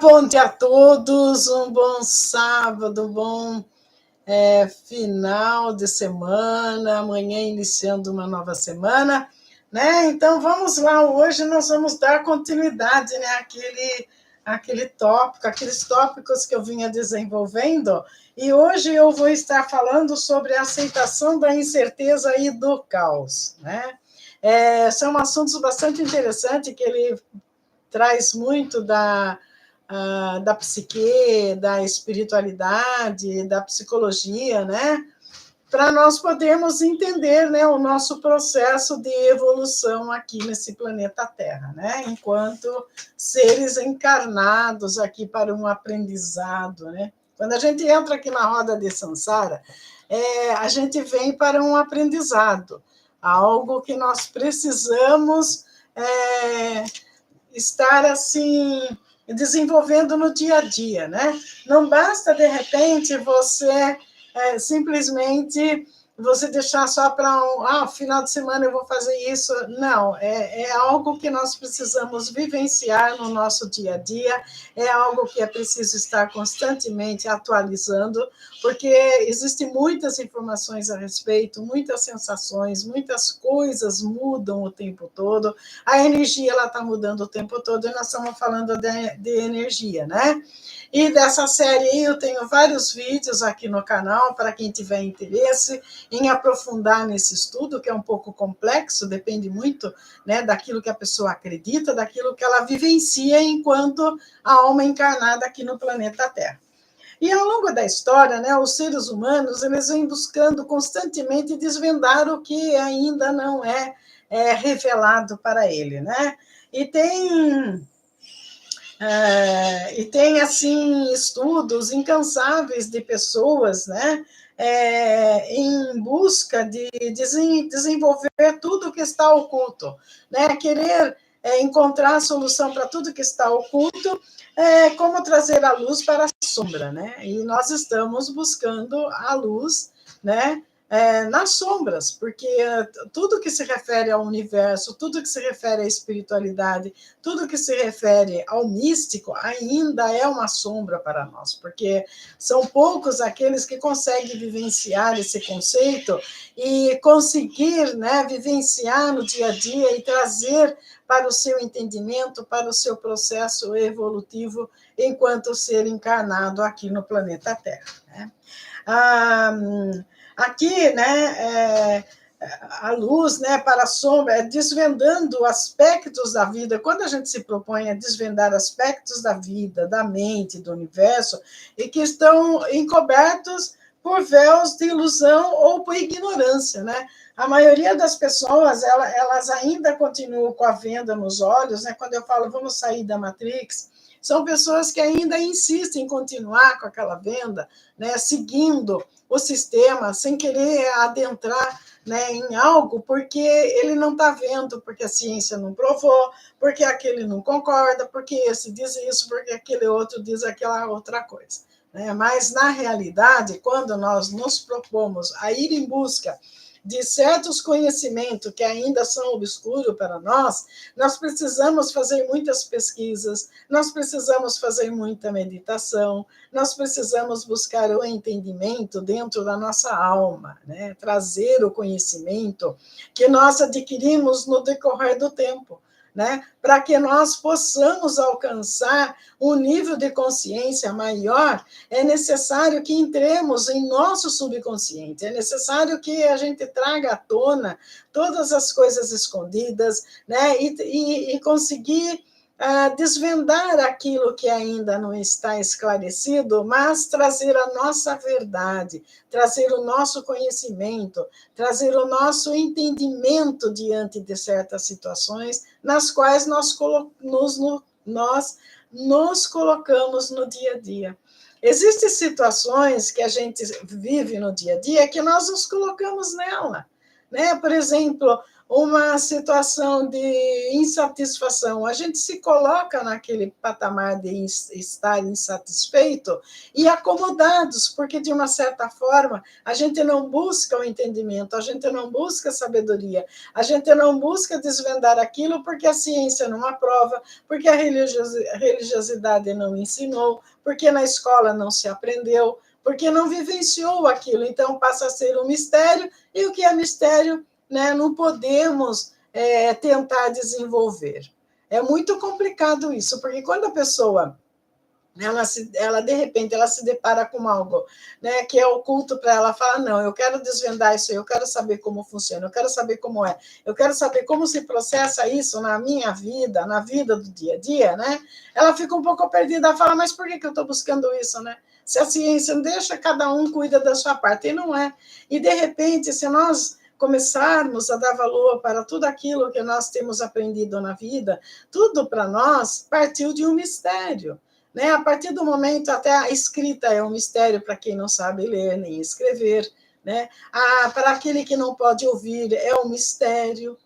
bom dia a todos, um bom sábado, bom final de semana, amanhã iniciando uma nova semana, né? Então vamos lá, hoje nós vamos dar continuidade, né, àquele tópico, aqueles tópicos que eu vinha desenvolvendo, e hoje eu vou estar falando sobre a aceitação da incerteza e do caos, né? São assuntos bastante interessantes que ele traz muito da psique, da espiritualidade, da psicologia, né? Para nós podermos entender, né, o nosso processo de evolução aqui nesse planeta Terra, né? Enquanto seres encarnados aqui para um aprendizado, né? Quando a gente entra aqui na roda de Sansara, a gente vem para um aprendizado, algo que nós precisamos estar assim desenvolvendo no dia a dia, né? Não basta de repente você simplesmente você deixar só para final de semana eu vou fazer isso. Não, é algo que nós precisamos vivenciar no nosso dia a dia, é algo que é preciso estar constantemente atualizando, porque existem muitas informações a respeito, muitas sensações, muitas coisas mudam o tempo todo, a energia está mudando o tempo todo, e nós estamos falando de energia, né? E dessa série aí eu tenho vários vídeos aqui no canal para quem tiver interesse em aprofundar nesse estudo, que é um pouco complexo, depende muito, né, daquilo que a pessoa acredita, daquilo que ela vivencia enquanto a alma encarnada aqui no planeta Terra. E ao longo da história, né, os seres humanos eles vêm buscando constantemente desvendar o que ainda não é revelado para ele, né? E tem assim estudos incansáveis de pessoas, né, em busca de desenvolver tudo que está oculto, né, querer encontrar a solução para tudo que está oculto, como trazer a luz para a sombra, né? E nós estamos buscando a luz, né, nas sombras, porque tudo que se refere ao universo, tudo que se refere à espiritualidade, tudo que se refere ao místico ainda é uma sombra para nós, porque são poucos aqueles que conseguem vivenciar esse conceito e conseguir, né, vivenciar no dia a dia e trazer para o seu entendimento, para o seu processo evolutivo enquanto ser encarnado aqui no planeta Terra, né? Aqui, né, a luz, né, para a sombra, desvendando aspectos da vida. Quando a gente se propõe a desvendar aspectos da vida, da mente, do universo, e que estão encobertos por véus de ilusão ou por ignorância, né? A maioria das pessoas, elas ainda continuam com a venda nos olhos, né? Quando eu falo, vamos sair da Matrix, são pessoas que ainda insistem em continuar com aquela venda, né, seguindo o sistema, sem querer adentrar, né, em algo, porque ele não está vendo, porque a ciência não provou, porque aquele não concorda, porque esse diz isso, porque aquele outro diz aquela outra coisa, né? Mas, na realidade, quando nós nos propomos a ir em busca de certos conhecimentos que ainda são obscuros para nós, nós precisamos fazer muitas pesquisas, nós precisamos fazer muita meditação, nós precisamos buscar o entendimento dentro da nossa alma, né? Trazer o conhecimento que nós adquirimos no decorrer do tempo, né? Para que nós possamos alcançar um nível de consciência maior, é necessário que entremos em nosso subconsciente, é necessário que a gente traga à tona todas as coisas escondidas, né? E conseguir desvendar aquilo que ainda não está esclarecido, mas trazer a nossa verdade, trazer o nosso conhecimento, trazer o nosso entendimento diante de certas situações nas quais nós nos colocamos no dia a dia. Existem situações que a gente vive no dia a dia que nós nos colocamos nela, né? Por exemplo, uma situação de insatisfação. A gente se coloca naquele patamar de estar insatisfeito e acomodados, porque, de uma certa forma, a gente não busca o entendimento, a gente não busca a sabedoria, a gente não busca desvendar aquilo porque a ciência não aprova, porque a religiosidade não ensinou, porque na escola não se aprendeu, porque não vivenciou aquilo. Então, passa a ser um mistério, e o que é mistério, né, não podemos tentar desenvolver. É muito complicado isso, porque quando a pessoa ela de repente ela se depara com algo, né, que é oculto para ela, fala, não, eu quero desvendar isso, eu quero saber como funciona, eu quero saber como é, eu quero saber como se processa isso na minha vida, na vida do dia a dia, né? Ela fica um pouco perdida, fala, mas por que eu estou buscando isso, né? Se a ciência não deixa, cada um cuida da sua parte, e não é. E, de repente, se nós começarmos a dar valor para tudo aquilo que nós temos aprendido na vida, tudo para nós partiu de um mistério. Né? A partir do momento, até a escrita é um mistério para quem não sabe ler nem escrever. Né? Para aquele que não pode ouvir, é um mistério.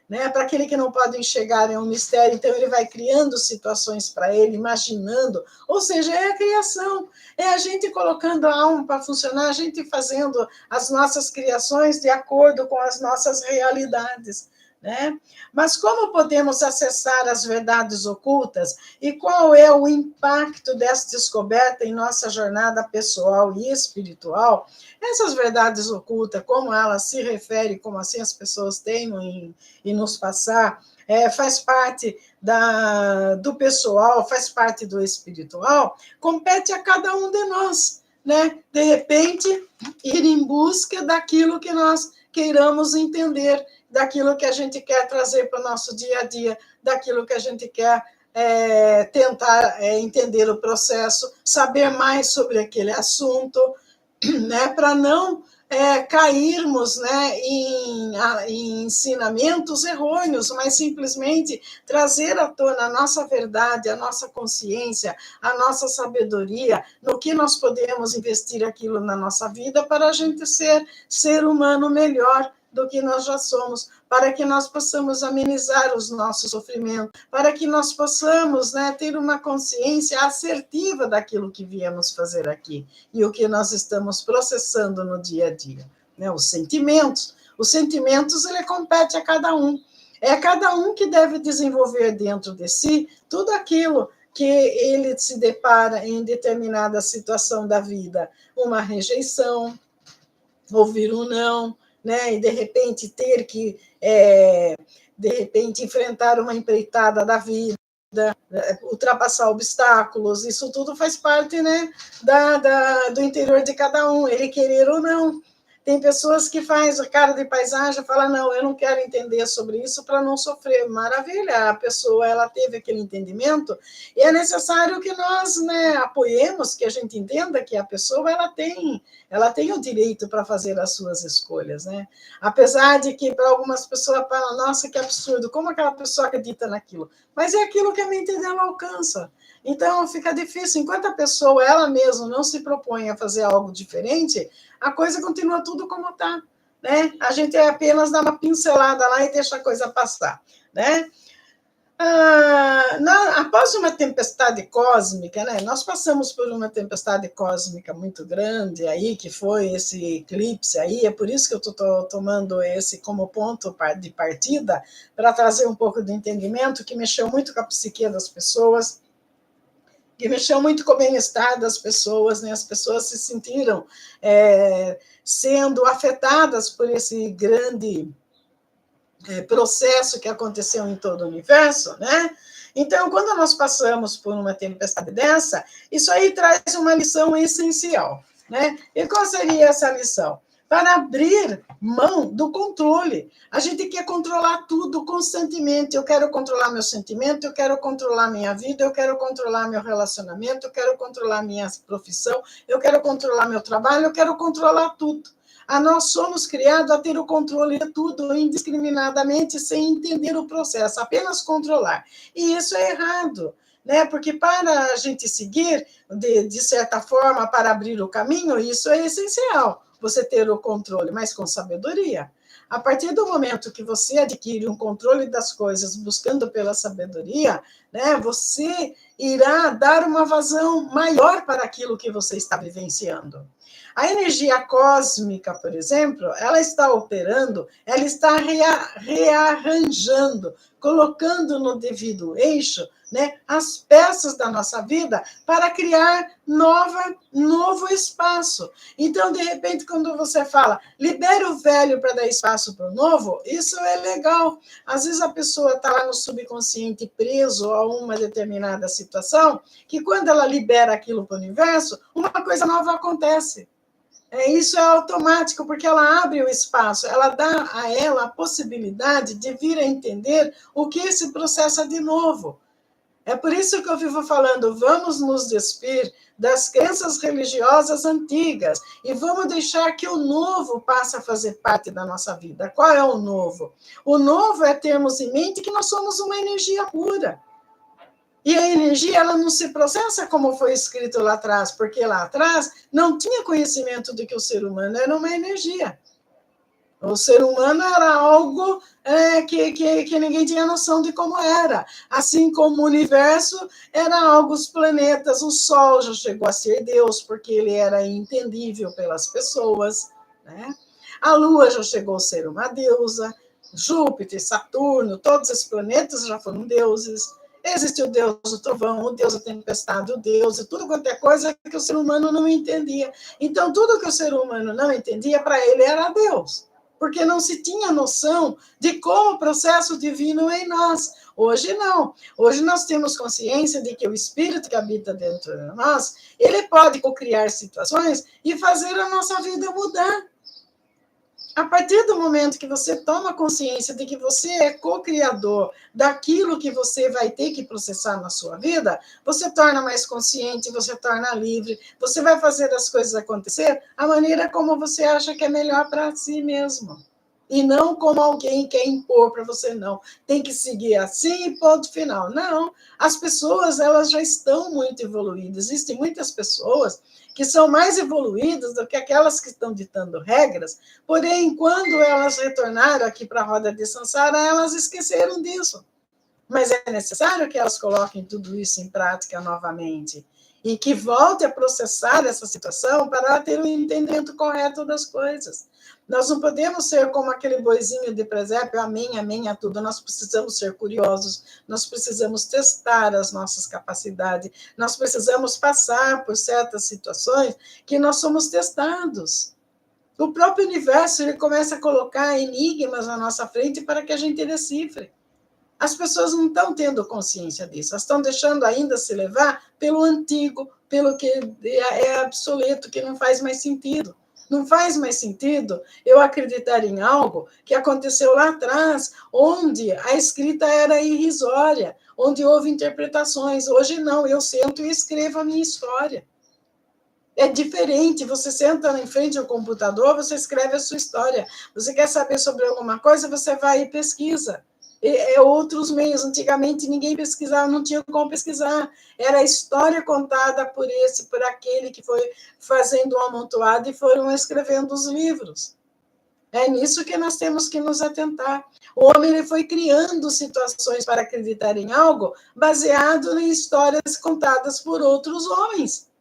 Né? Para aquele que não pode enxergar, é um mistério. Então, ele vai criando situações para ele, imaginando. Ou seja, é a criação. É a gente colocando a alma para funcionar, a gente fazendo as nossas criações de acordo com as nossas realidades. Né? Mas como podemos acessar as verdades ocultas e qual é o impacto dessa descoberta em nossa jornada pessoal e espiritual? Essas verdades ocultas, como elas se referem, como assim as pessoas teimam em nos passar, faz parte do pessoal, faz parte do espiritual, compete a cada um de nós, né? De repente, ir em busca daquilo que nós queiramos entender, daquilo que a gente quer trazer para o nosso dia a dia, daquilo que a gente quer tentar entender o processo, saber mais sobre aquele assunto, né, para não cairmos, né, em ensinamentos errôneos, mas simplesmente trazer à tona a nossa verdade, a nossa consciência, a nossa sabedoria, no que nós podemos investir aquilo na nossa vida para a gente ser humano melhor do que nós já somos, para que nós possamos amenizar os nossos sofrimentos, para que nós possamos, né, ter uma consciência assertiva daquilo que viemos fazer aqui e o que nós estamos processando no dia a dia. Né? Os sentimentos, ele compete a cada um. É cada um que deve desenvolver dentro de si tudo aquilo que ele se depara em determinada situação da vida. Uma rejeição, ouvir um não, né? E de repente ter que, de repente, enfrentar uma empreitada da vida, ultrapassar obstáculos, isso tudo faz parte, né, do interior de cada um, ele querer ou não. Tem pessoas que fazem cara de paisagem, fala, não, eu não quero entender sobre isso para não sofrer. Maravilha, a pessoa ela teve aquele entendimento e é necessário que nós, né, apoiemos, que a gente entenda que a pessoa ela tem o direito para fazer as suas escolhas. Né? Apesar de que para algumas pessoas falam, nossa, que absurdo, como aquela pessoa acredita naquilo? Mas é aquilo que a mente dela alcança. Então, fica difícil. Enquanto a pessoa, ela mesma, não se propõe a fazer algo diferente, a coisa continua tudo como está. Né? A gente apenas dá uma pincelada lá e deixa a coisa passar. Né? Após uma tempestade cósmica, né? Nós passamos por uma tempestade cósmica muito grande aí, que foi esse eclipse aí, é por isso que eu estou tomando esse como ponto de partida, para trazer um pouco de entendimento, que mexeu muito com a psique das pessoas, que mexeu muito com o bem-estar das pessoas, né? As pessoas se sentiram sendo afetadas por esse grande processo que aconteceu em todo o universo, né? Então, quando nós passamos por uma tempestade dessa, isso aí traz uma lição essencial, né? E qual seria essa lição? Para abrir mão do controle. A gente quer controlar tudo constantemente. Eu quero controlar meu sentimento, eu quero controlar minha vida, eu quero controlar meu relacionamento, eu quero controlar minha profissão, eu quero controlar meu trabalho, eu quero controlar tudo. Nós somos criados a ter o controle de tudo indiscriminadamente, sem entender o processo, apenas controlar. E isso é errado, né? Porque para a gente seguir, de certa forma, para abrir o caminho, isso é essencial, você ter o controle, mas com sabedoria. A partir do momento que você adquire um controle das coisas, buscando pela sabedoria, né, você irá dar uma vazão maior para aquilo que você está vivenciando. A energia cósmica, por exemplo, ela está operando, ela está rearranjando, colocando no devido eixo, né, as peças da nossa vida para criar novo espaço. Então, de repente, quando você fala, libera o velho para dar espaço para o novo, isso é legal. Às vezes a pessoa está lá no subconsciente preso a uma determinada situação, que quando ela libera aquilo para o universo, uma coisa nova acontece. Isso é automático, porque ela abre o espaço, ela dá a ela a possibilidade de vir a entender o que se processa de novo. É por isso que eu vivo falando, vamos nos despir das crenças religiosas antigas e vamos deixar que o novo passe a fazer parte da nossa vida. Qual é o novo? O novo é termos em mente que nós somos uma energia pura. E a energia, ela não se processa como foi escrito lá atrás, porque lá atrás não tinha conhecimento de que o ser humano era uma energia. O ser humano era algo que ninguém tinha noção de como era. Assim como o universo era algo, os planetas, o Sol já chegou a ser Deus, porque ele era entendível pelas pessoas, né? A Lua já chegou a ser uma deusa, Júpiter, Saturno, todos esses planetas já foram deuses. Existe o deus do trovão, o deus da tempestade, o deus e tudo quanto é coisa que o ser humano não entendia. Então, tudo que o ser humano não entendia, para ele era Deus, porque não se tinha noção de como o processo divino é em nós. Hoje não. Hoje nós temos consciência de que o espírito que habita dentro de nós, ele pode criar situações e fazer a nossa vida mudar. A partir do momento que você toma consciência de que você é co-criador daquilo que você vai ter que processar na sua vida, você torna mais consciente, você torna livre, você vai fazer as coisas acontecer a maneira como você acha que é melhor para si mesmo. E não como alguém quer impor para você, não. Tem que seguir assim e ponto final. Não, as pessoas, elas já estão muito evoluídas. Existem muitas pessoas que são mais evoluídas do que aquelas que estão ditando regras, porém, quando elas retornaram aqui para a roda de Sansara, elas esqueceram disso. Mas é necessário que elas coloquem tudo isso em prática novamente e que volte a processar essa situação para ter o entendimento correto das coisas. Nós não podemos ser como aquele boizinho de presépio, amém, amém a tudo. Nós precisamos ser curiosos, nós precisamos testar as nossas capacidades, nós precisamos passar por certas situações que nós somos testados. O próprio universo, ele começa a colocar enigmas na nossa frente para que a gente decifre. As pessoas não estão tendo consciência disso, elas estão deixando ainda se levar pelo antigo, pelo que é obsoleto, que não faz mais sentido. Não faz mais sentido eu acreditar em algo que aconteceu lá atrás, onde a escrita era irrisória, onde houve interpretações. Hoje não, eu sento e escrevo a minha história. É diferente, você senta em frente ao computador, você escreve a sua história. Você quer saber sobre alguma coisa, você vai e pesquisa. Outros meios, antigamente ninguém pesquisava, não tinha como pesquisar, era a história contada por aquele que foi fazendo um amontoado e foram escrevendo os livros. É nisso que nós temos que nos atentar. O homem ele foi criando situações para acreditar em algo baseado em histórias contadas por outros homens,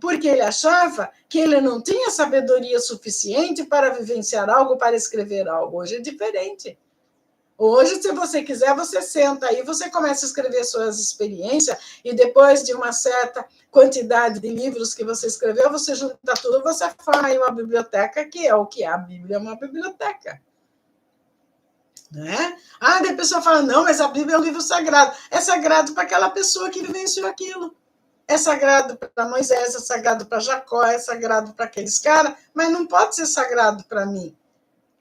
porque ele achava que ele não tinha sabedoria suficiente para vivenciar algo, para escrever algo. Hoje é diferente. Hoje, se você quiser, você senta aí, você começa a escrever suas experiências e depois de uma certa quantidade de livros que você escreveu, você junta tudo, você faz uma biblioteca, que é o que é a Bíblia, é uma biblioteca. Né? Daí a pessoa fala, não, mas a Bíblia é um livro sagrado. É sagrado para aquela pessoa que vivenciou aquilo. É sagrado para Moisés, é sagrado para Jacó, é sagrado para aqueles caras, mas não pode ser sagrado para mim.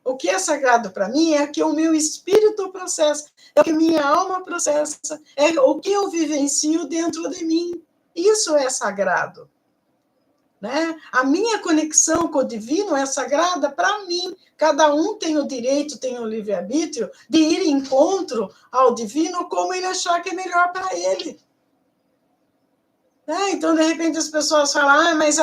O que é sagrado para mim é que o meu espírito processa, é o que minha alma processa, é o que eu vivencio dentro de mim. Isso é sagrado. Né? A minha conexão com o divino é sagrada para mim. Cada um tem o direito, tem o livre-arbítrio de ir em encontro ao divino como ele achar que é melhor para ele. Então, de repente, as pessoas falam, mas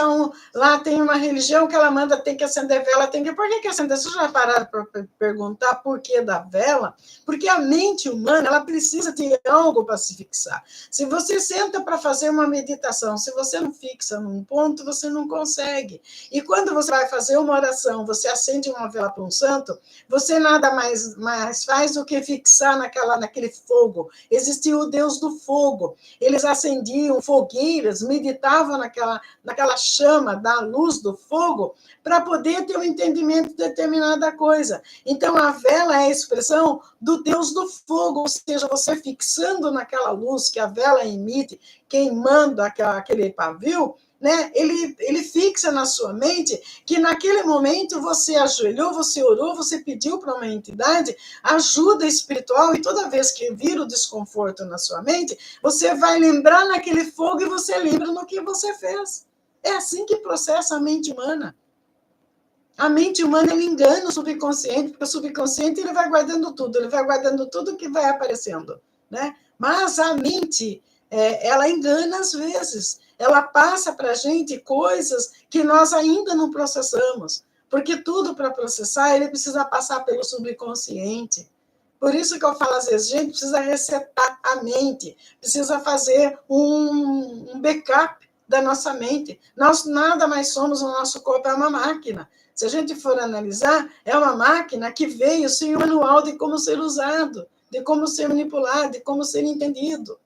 lá tem uma religião que ela manda, tem que acender vela, tem que... Por que acender? Vocês já pararam para perguntar por que da vela? Porque a mente humana, ela precisa de algo para se fixar. Se você senta para fazer uma meditação, se você não fixa num ponto, você não consegue. E quando você vai fazer uma oração, você acende uma vela para um santo, você nada mais faz do que fixar naquele fogo. Existia o Deus do fogo. Eles acendiam fogueiras, meditavam naquela chama da luz do fogo para poder ter um entendimento de determinada coisa. Então, a vela é a expressão do Deus do fogo, ou seja, você fixando naquela luz que a vela emite, queimando aquele pavio, né? Ele fixa na sua mente que naquele momento você ajoelhou, você orou, você pediu para uma entidade ajuda espiritual, e toda vez que vir o desconforto na sua mente, você vai lembrar naquele fogo e você lembra no que você fez. É assim que processa a mente humana. A mente humana, ele engana o subconsciente, porque o subconsciente ele vai guardando tudo que vai aparecendo, né? Mas a mente, ela engana às vezes, ela passa para a gente coisas que nós ainda não processamos, porque tudo para processar, ele precisa passar pelo subconsciente. Por isso que eu falo às vezes, gente, precisa resetar a mente, precisa fazer um backup da nossa mente. Nós nada mais somos, o nosso corpo é uma máquina. Se a gente for analisar, é uma máquina que veio sem um manual de como ser usado, de como ser manipulado, de como ser entendido.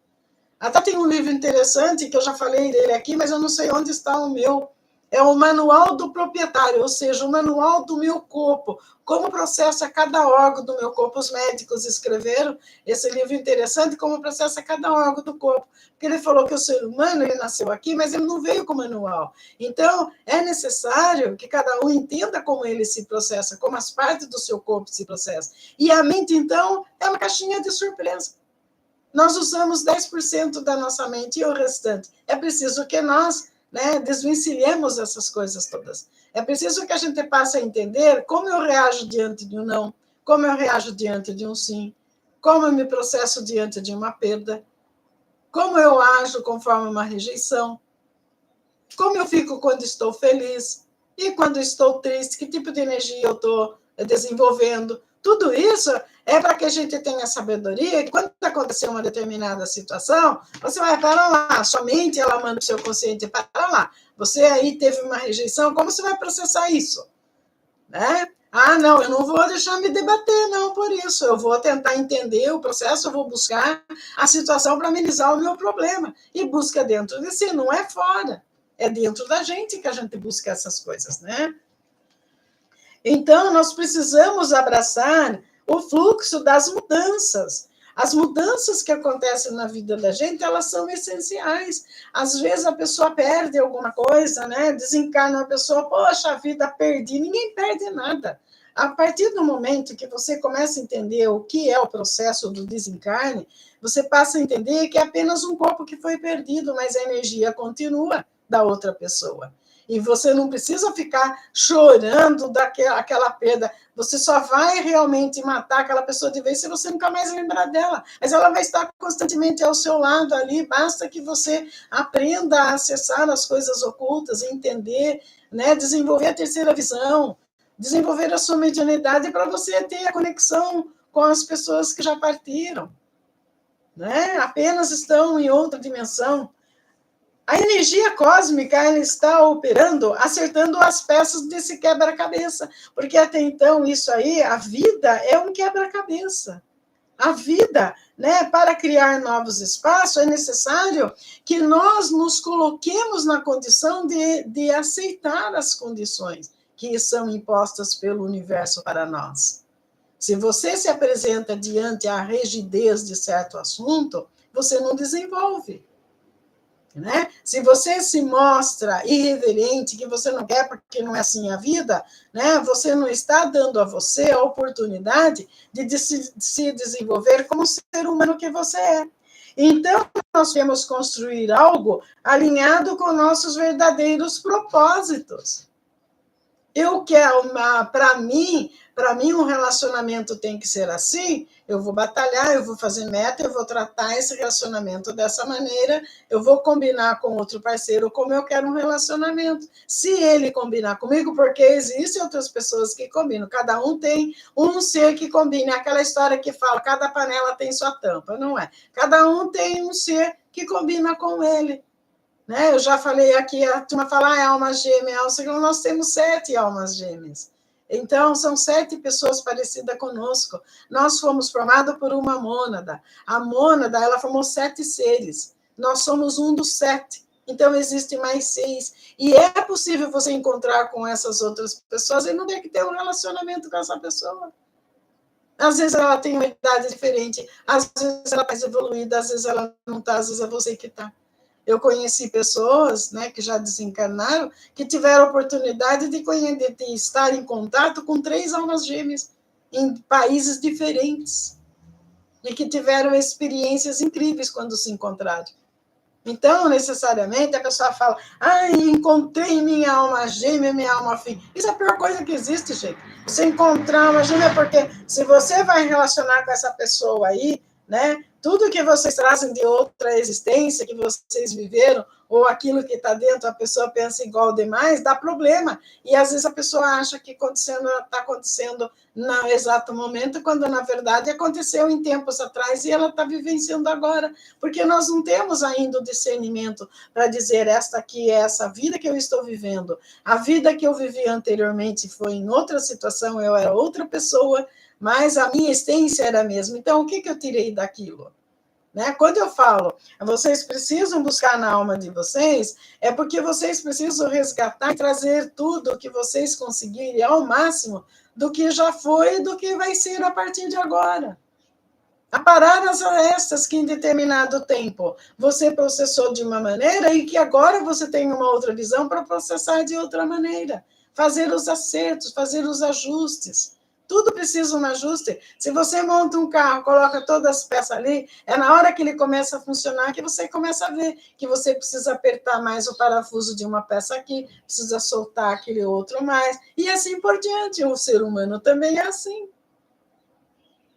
Até tem um livro interessante, que eu já falei dele aqui, mas eu não sei onde está o meu. É o manual do proprietário, ou seja, o manual do meu corpo. Como processa cada órgão do meu corpo. Os médicos escreveram esse livro interessante, como processa cada órgão do corpo. Porque ele falou que o ser humano ele nasceu aqui, mas ele não veio com manual. Então, é necessário que cada um entenda como ele se processa, como as partes do seu corpo se processam. E a mente, então, é uma caixinha de surpresa. Nós usamos 10% da nossa mente e o restante. É preciso que nós desvencilhemos essas coisas todas. É preciso que a gente passe a entender como eu reajo diante de um não, como eu reajo diante de um sim, como eu me processo diante de uma perda, como eu ajo conforme uma rejeição, como eu fico quando estou feliz e quando estou triste, que tipo de energia eu estou desenvolvendo. Tudo isso é para que a gente tenha sabedoria, que quando acontecer uma determinada situação, você vai para lá, sua mente, ela manda o seu consciente para lá. Você aí teve uma rejeição, como você vai processar isso? Né? Não, eu não vou deixar me debater, não, por isso. Eu vou tentar entender o processo, eu vou buscar a situação para amenizar o meu problema. E busca dentro de si, não é fora. É dentro da gente que a gente busca essas coisas, né? Então, nós precisamos abraçar o fluxo das mudanças. As mudanças que acontecem na vida da gente, elas são essenciais. Às vezes a pessoa perde alguma coisa, né? Desencarna uma pessoa, poxa, a vida perdi. Ninguém perde nada. A partir do momento que você começa a entender o que é o processo do desencarne, você passa a entender que é apenas um corpo que foi perdido, mas a energia continua da outra pessoa. E você não precisa ficar chorando daquela perda. Você só vai realmente matar aquela pessoa de vez se você nunca mais lembrar dela. Mas ela vai estar constantemente ao seu lado ali. Basta que você aprenda a acessar as coisas ocultas, entender, né, desenvolver a terceira visão, desenvolver a sua mediunidade para você ter a conexão com as pessoas que já partiram, né? Apenas estão em outra dimensão. A energia cósmica ela está operando, acertando as peças desse quebra-cabeça, porque até então isso aí, a vida é um quebra-cabeça. A vida, né, para criar novos espaços, é necessário que nós nos coloquemos na condição de aceitar as condições que são impostas pelo universo para nós. Se você se apresenta diante a rigidez de certo assunto, você não desenvolve. Né? Se você se mostra irreverente, que você não quer porque não é assim a vida, né? Você não está dando a você a oportunidade de se desenvolver como ser humano que você é. Então, nós temos construir algo alinhado com nossos verdadeiros propósitos. Eu quero, para mim, para mim um relacionamento tem que ser assim, eu vou batalhar, eu vou fazer meta, eu vou tratar esse relacionamento dessa maneira, eu vou combinar com outro parceiro como eu quero um relacionamento. Se ele combinar comigo, porque existem outras pessoas que combinam, cada um tem um ser que combina, aquela história que fala, cada panela tem sua tampa, não é? Cada um tem um ser que combina com ele. Né? Eu já falei aqui, a turma fala, é alma gêmea, nós temos 7 almas gêmeas. Então, são 7 pessoas parecidas conosco. Nós fomos formados por uma mônada. A mônada, ela formou 7 seres. Nós somos um dos 7. Então, existem mais 6. E é possível você encontrar com essas outras pessoas e não ter que ter um relacionamento com essa pessoa. Às vezes ela tem uma idade diferente, às vezes ela está mais evoluída, às vezes ela não está, às vezes é você que está. Eu conheci pessoas, né, que já desencarnaram, que tiveram a oportunidade de estar em contato com 3 almas gêmeas em países diferentes e que tiveram experiências incríveis quando se encontraram. Então, necessariamente, a pessoa fala, encontrei minha alma gêmea, minha alma afim. Isso é a pior coisa que existe, gente. Você encontrar uma gêmea, porque se você vai relacionar com essa pessoa aí, né, tudo que vocês trazem de outra existência, que vocês viveram, ou aquilo que está dentro, a pessoa pensa igual demais, dá problema. E às vezes a pessoa acha que está acontecendo no exato momento, quando na verdade aconteceu em tempos atrás e ela está vivenciando agora. Porque nós não temos ainda o discernimento para dizer esta aqui é essa vida que eu estou vivendo. A vida que eu vivi anteriormente foi em outra situação, eu era outra pessoa, mas a minha essência era a mesma. Então, o que eu tirei daquilo? Né? Quando eu falo, vocês precisam buscar na alma de vocês, é porque vocês precisam resgatar e trazer tudo que vocês conseguirem ao máximo do que já foi e do que vai ser a partir de agora. Aparar as arestas que em determinado tempo você processou de uma maneira e que agora você tem uma outra visão para processar de outra maneira. Fazer os acertos, fazer os ajustes. Tudo precisa de um ajuste. Se você monta um carro, coloca todas as peças ali, é na hora que ele começa a funcionar que você começa a ver que você precisa apertar mais o parafuso de uma peça aqui, precisa soltar aquele outro mais, e assim por diante. O ser humano também é assim.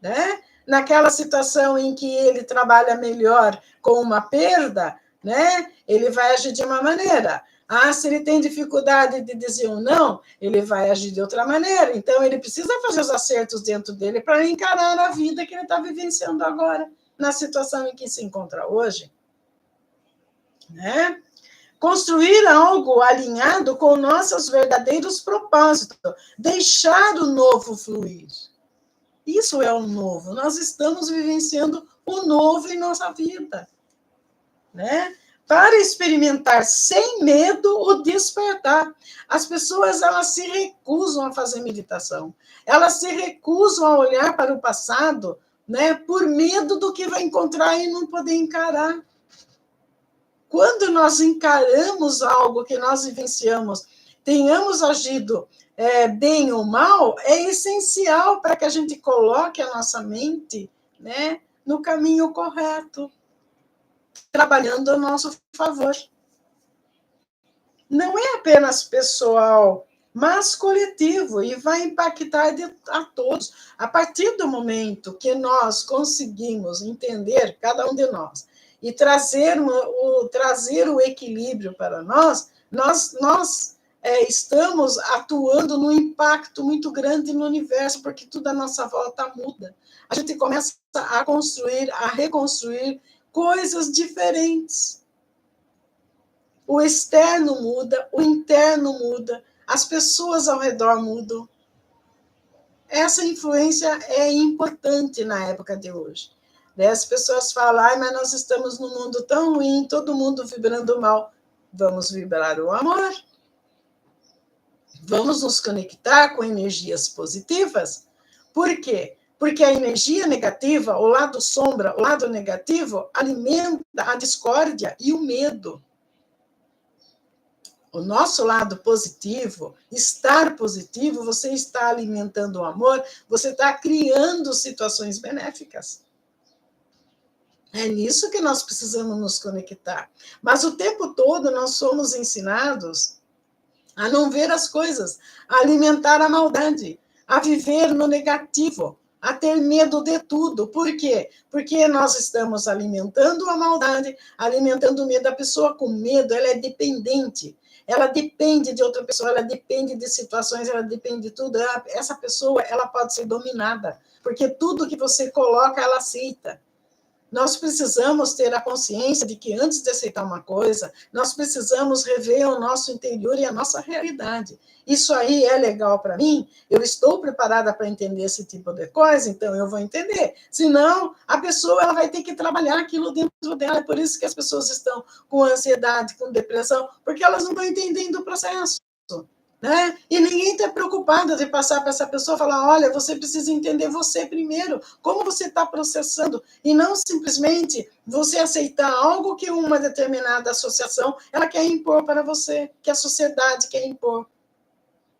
Né? Naquela situação em que ele trabalha melhor com uma perda, né? Ele vai agir de uma maneira. Se ele tem dificuldade de dizer um não, ele vai agir de outra maneira. Então, ele precisa fazer os acertos dentro dele para encarar a vida que ele está vivenciando agora, na situação em que se encontra hoje. Né? Construir algo alinhado com nossos verdadeiros propósitos. Deixar o novo fluir. Isso é o novo. Nós estamos vivenciando o novo em nossa vida. Né? Para experimentar sem medo o despertar. As pessoas elas se recusam a fazer meditação. Elas se recusam a olhar para o passado, né, por medo do que vai encontrar e não poder encarar. Quando nós encaramos algo que nós vivenciamos, tenhamos agido bem ou mal, é essencial para que a gente coloque a nossa mente, né, no caminho correto, trabalhando a nosso favor. Não é apenas pessoal, mas coletivo, e vai impactar a todos. A partir do momento que nós conseguimos entender, cada um de nós, e trazer o equilíbrio para nós estamos atuando num impacto muito grande no universo, porque tudo à nossa volta muda. A gente começa a construir, a reconstruir coisas diferentes. O externo muda, o interno muda, as pessoas ao redor mudam. Essa influência é importante na época de hoje. As pessoas falam, mas nós estamos num mundo tão ruim, todo mundo vibrando mal. Vamos vibrar o amor. Vamos nos conectar com energias positivas. Por quê? Porque a energia negativa, o lado sombra, o lado negativo, alimenta a discórdia e o medo. O nosso lado positivo, estar positivo, você está alimentando o amor, você está criando situações benéficas. É nisso que nós precisamos nos conectar. Mas o tempo todo nós somos ensinados a não ver as coisas, a alimentar a maldade, a viver no negativo, a ter medo de tudo. Por quê? Porque nós estamos alimentando a maldade, alimentando o medo. A pessoa com medo, ela é dependente. Ela depende de outra pessoa, ela depende de situações, ela depende de tudo. Essa pessoa, ela pode ser dominada, porque tudo que você coloca, ela aceita. Nós precisamos ter a consciência de que antes de aceitar uma coisa, nós precisamos rever o nosso interior e a nossa realidade. Isso aí é legal para mim? Eu estou preparada para entender esse tipo de coisa, então eu vou entender. Senão, a pessoa ela vai ter que trabalhar aquilo dentro dela. É por isso que as pessoas estão com ansiedade, com depressão, porque elas não estão entendendo o processo. Né? E ninguém está preocupado de passar para essa pessoa e falar, olha, você precisa entender você primeiro, como você está processando, e não simplesmente você aceitar algo que uma determinada associação ela quer impor para você, que a sociedade quer impor.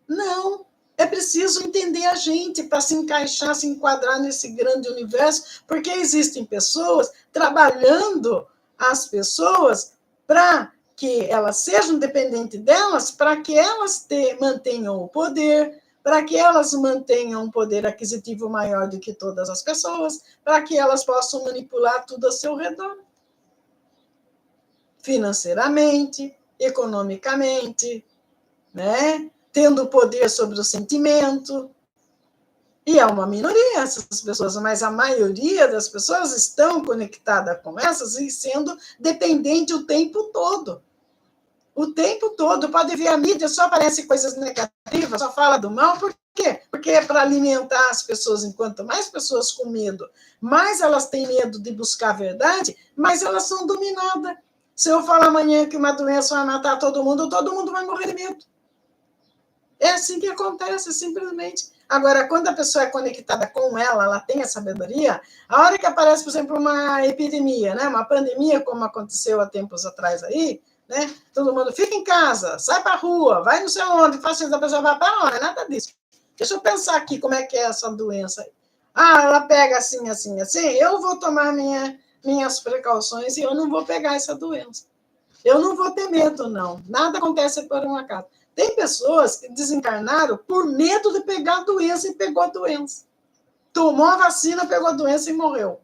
Não, é preciso entender a gente para se encaixar, se enquadrar nesse grande universo, porque existem pessoas trabalhando as pessoas para que elas sejam dependentes delas, para que elas mantenham o poder, para que elas mantenham um poder aquisitivo maior do que todas as pessoas, para que elas possam manipular tudo ao seu redor. Financeiramente, economicamente, né? Tendo poder sobre o sentimento. E é uma minoria essas pessoas, mas a maioria das pessoas estão conectadas com essas e sendo dependente o tempo todo. O tempo todo. Pode ver a mídia, só aparece coisas negativas, só fala do mal. Por quê? Porque é para alimentar as pessoas. Enquanto mais pessoas com medo, mais elas têm medo de buscar a verdade, mais elas são dominadas. Se eu falar amanhã que uma doença vai matar todo mundo vai morrer de medo. É assim que acontece, simplesmente. Agora, quando a pessoa é conectada com ela tem a sabedoria, a hora que aparece, por exemplo, uma epidemia, né, uma pandemia, como aconteceu há tempos atrás aí, né, todo mundo fica em casa, sai para a rua, vai não sei onde, faz isso, a pessoa vai para onde, nada disso. Deixa eu pensar aqui como é que é essa doença aí. Ela pega assim, assim, assim, eu vou tomar minhas precauções e eu não vou pegar essa doença. Eu não vou ter medo, não. Nada acontece por um acaso. Tem pessoas que desencarnaram por medo de pegar a doença e pegou a doença. Tomou a vacina, pegou a doença e morreu.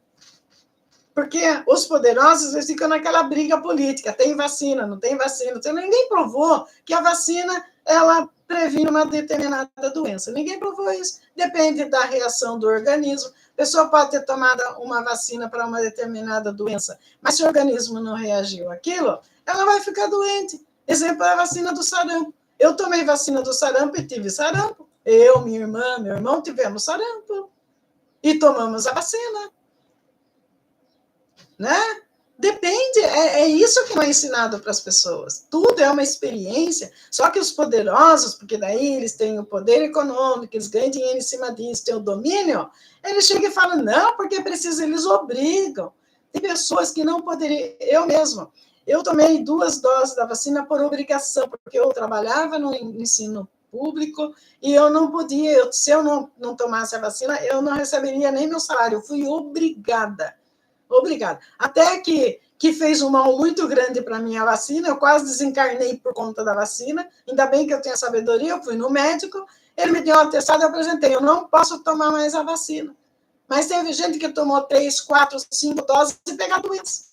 Porque os poderosos eles ficam naquela briga política. Tem vacina, não tem vacina. Ninguém provou que a vacina ela previne uma determinada doença. Ninguém provou isso. Depende da reação do organismo. A pessoa pode ter tomado uma vacina para uma determinada doença, mas se o organismo não reagiu àquilo, ela vai ficar doente. Exemplo é a vacina do sarampo. Eu tomei vacina do sarampo e tive sarampo. Eu, minha irmã, meu irmão tivemos sarampo. E tomamos a vacina. Né? Depende, é isso que não é ensinado para as pessoas. Tudo é uma experiência, só que os poderosos, porque daí eles têm o poder econômico, eles ganham dinheiro em cima disso, têm o domínio, eles chegam e falam, não, porque é preciso, eles obrigam. Tem pessoas que não poderiam, eu mesma, eu tomei 2 doses da vacina por obrigação, porque eu trabalhava no ensino público e eu não podia, se eu não tomasse a vacina, eu não receberia nem meu salário, eu fui obrigada. Até que fez um mal muito grande para mim a vacina, eu quase desencarnei por conta da vacina, ainda bem que eu tenho a sabedoria, eu fui no médico, ele me deu um atestado, eu apresentei, eu não posso tomar mais a vacina. Mas teve gente que tomou 3, 4, 5 doses e pegou a doença.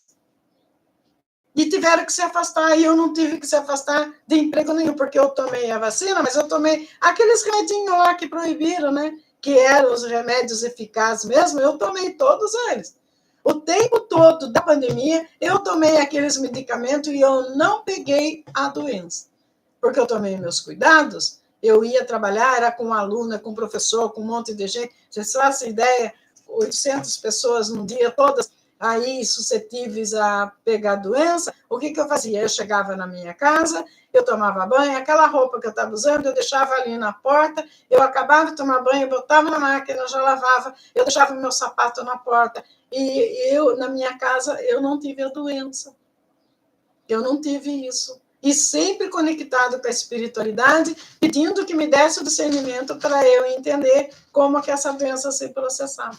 E tiveram que se afastar, e eu não tive que se afastar de emprego nenhum, porque eu tomei a vacina, mas eu tomei aqueles remedinhos lá que proibiram, né? Que eram os remédios eficazes mesmo, eu tomei todos eles. O tempo todo da pandemia, eu tomei aqueles medicamentos e eu não peguei a doença. Porque eu tomei meus cuidados, eu ia trabalhar, era com aluna, com professor, com um monte de gente. Vocês fazem ideia, 800 pessoas num dia, todas aí suscetíveis a pegar a doença. O que eu fazia? Eu chegava na minha casa, eu tomava banho, aquela roupa que eu estava usando, eu deixava ali na porta, eu acabava de tomar banho, botava na máquina, já lavava, eu deixava o meu sapato na porta. E eu, na minha casa, eu não tive a doença. Eu não tive isso. E sempre conectado com a espiritualidade, pedindo que me desse o discernimento para eu entender como que essa doença se processava.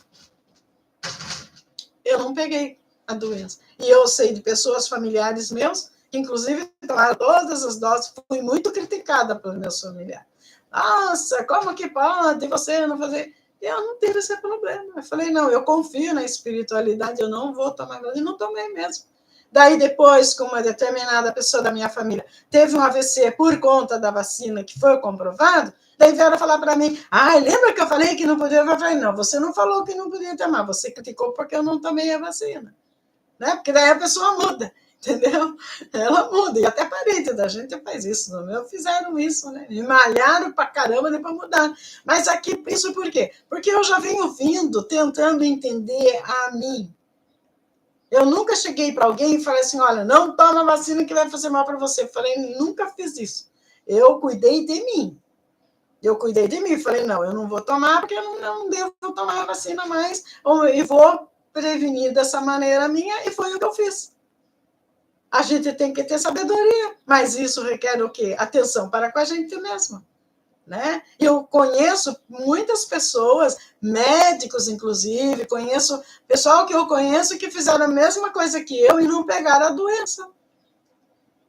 Eu não peguei a doença. E eu sei de pessoas familiares meus, que inclusive tomaram todas as doses, fui muito criticada pelos meus familiares. Nossa, como que pode você não fazer? Eu não tive esse problema. Eu falei, não, eu confio na espiritualidade, eu não vou tomar vacina. E não tomei mesmo. Daí, depois, com uma determinada pessoa da minha família teve um AVC por conta da vacina, que foi comprovado, daí vieram falar para mim, lembra que eu falei que não podia? Eu falei, não, você não falou que não podia tomar, você criticou porque eu não tomei a vacina. Né? Porque daí a pessoa muda, entendeu? Ela muda, e até parente da gente faz isso, no meu fizeram isso, né? Me malharam pra caramba, depois mudaram. Mas aqui, isso por quê? Porque eu já venho vindo, tentando entender a mim. Eu nunca cheguei para alguém e falei assim, olha, não toma vacina que vai fazer mal para você. Eu falei, nunca fiz isso. Eu cuidei de mim. Falei, não, eu não vou tomar porque eu não devo tomar a vacina mais, e vou prevenir dessa maneira minha, e foi o que eu fiz. A gente tem que ter sabedoria, mas isso requer o quê? Atenção para com a gente mesma. Né? Eu conheço muitas pessoas, médicos inclusive, conheço pessoal que eu conheço que fizeram a mesma coisa que eu e não pegaram a doença.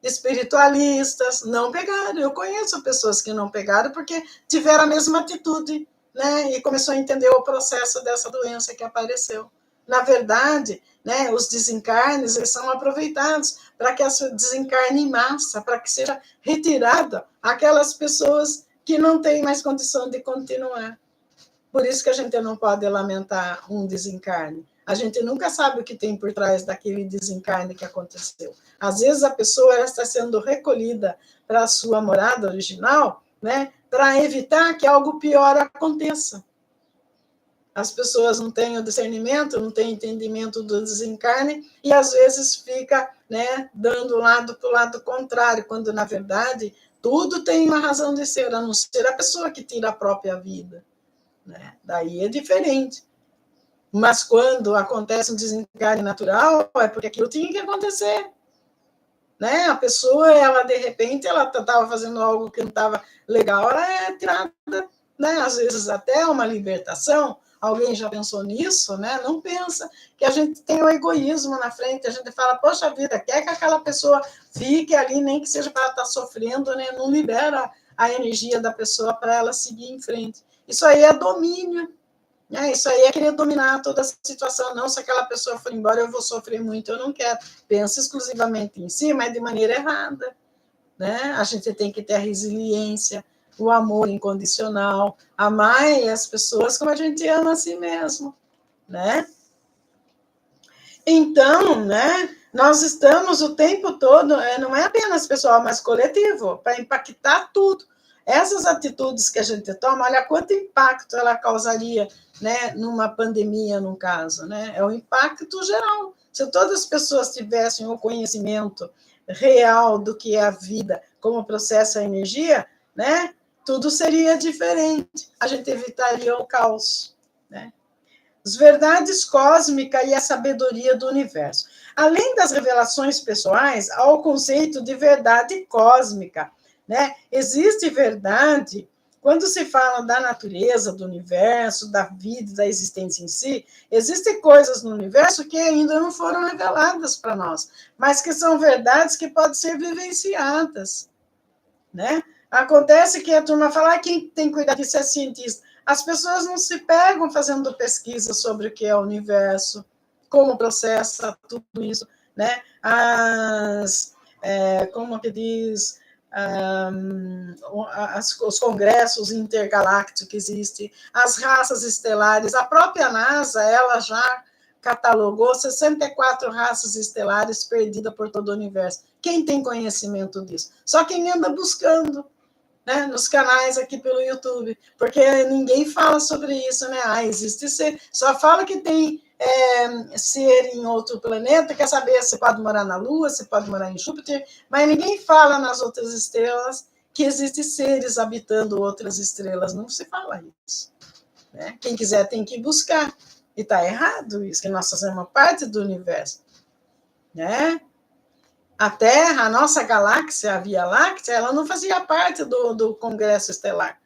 Espiritualistas não pegaram. Eu conheço pessoas que não pegaram porque tiveram a mesma atitude, né? E começou a entender o processo dessa doença que apareceu. Na verdade, né, os desencarnes eles são aproveitados para que essa desencarne em massa, para que seja retirada aquelas pessoas que não têm mais condição de continuar. Por isso que a gente não pode lamentar um desencarne. A gente nunca sabe o que tem por trás daquele desencarne que aconteceu. Às vezes a pessoa está sendo recolhida para a sua morada original, né, para evitar que algo pior aconteça. As pessoas não têm o discernimento, não têm entendimento do desencarne e às vezes fica, né, dando lado para o lado contrário, quando na verdade tudo tem uma razão de ser, a não ser a pessoa que tira a própria vida. Né? Daí é diferente. Mas quando acontece um desencarne natural, é porque aquilo tinha que acontecer. Né? A pessoa, ela de repente, ela estava fazendo algo que não estava legal, ela é tirada, né? Às vezes até uma libertação. Alguém já pensou nisso, né? Não pensa que a gente tem o egoísmo na frente, a gente fala, poxa vida, quer que aquela pessoa fique ali, nem que seja para ela estar sofrendo, né? Não libera a energia da pessoa para ela seguir em frente. Isso aí é domínio. Isso aí é querer dominar toda a situação. Não, se aquela pessoa for embora, eu vou sofrer muito, eu não quero. Pensa exclusivamente em si, mas de maneira errada. Né? A gente tem que ter a resiliência, o amor incondicional, amar as pessoas como a gente ama a si mesmo. Né? Então, né, nós estamos o tempo todo, não é apenas pessoal, mas coletivo, para impactar tudo. Essas atitudes que a gente toma, olha quanto impacto ela causaria, né, numa pandemia, num caso, né? É o impacto geral. Se todas as pessoas tivessem o conhecimento real do que é a vida, como processa a energia, né, tudo seria diferente. A gente evitaria o caos, né? As verdades cósmicas e a sabedoria do universo. Além das revelações pessoais, há o conceito de verdade cósmica. Né? Existe verdade, quando se fala da natureza, do universo, da vida, da existência em si, existem coisas no universo que ainda não foram reveladas para nós, mas que são verdades que podem ser vivenciadas. Né? Acontece que a turma fala, quem tem que cuidar disso é cientista. As pessoas não se pegam fazendo pesquisa sobre o que é o universo, como processa tudo isso, né? Como que diz, os congressos intergalácticos que existem, as raças estelares, a própria NASA, ela já catalogou 64 raças estelares perdidas por todo o universo. Quem tem conhecimento disso? Só quem anda buscando, né, nos canais aqui pelo YouTube, porque ninguém fala sobre isso, né? Existe ser, só fala que tem ser em outro planeta, quer saber se pode morar na Lua, se pode morar em Júpiter, mas ninguém fala nas outras estrelas que existem seres habitando outras estrelas, não se fala isso. Né? Quem quiser tem que buscar. E está errado isso, que nós fazemos parte do universo. Né? A Terra, a nossa galáxia, a Via Láctea, ela não fazia parte do Congresso Estelar.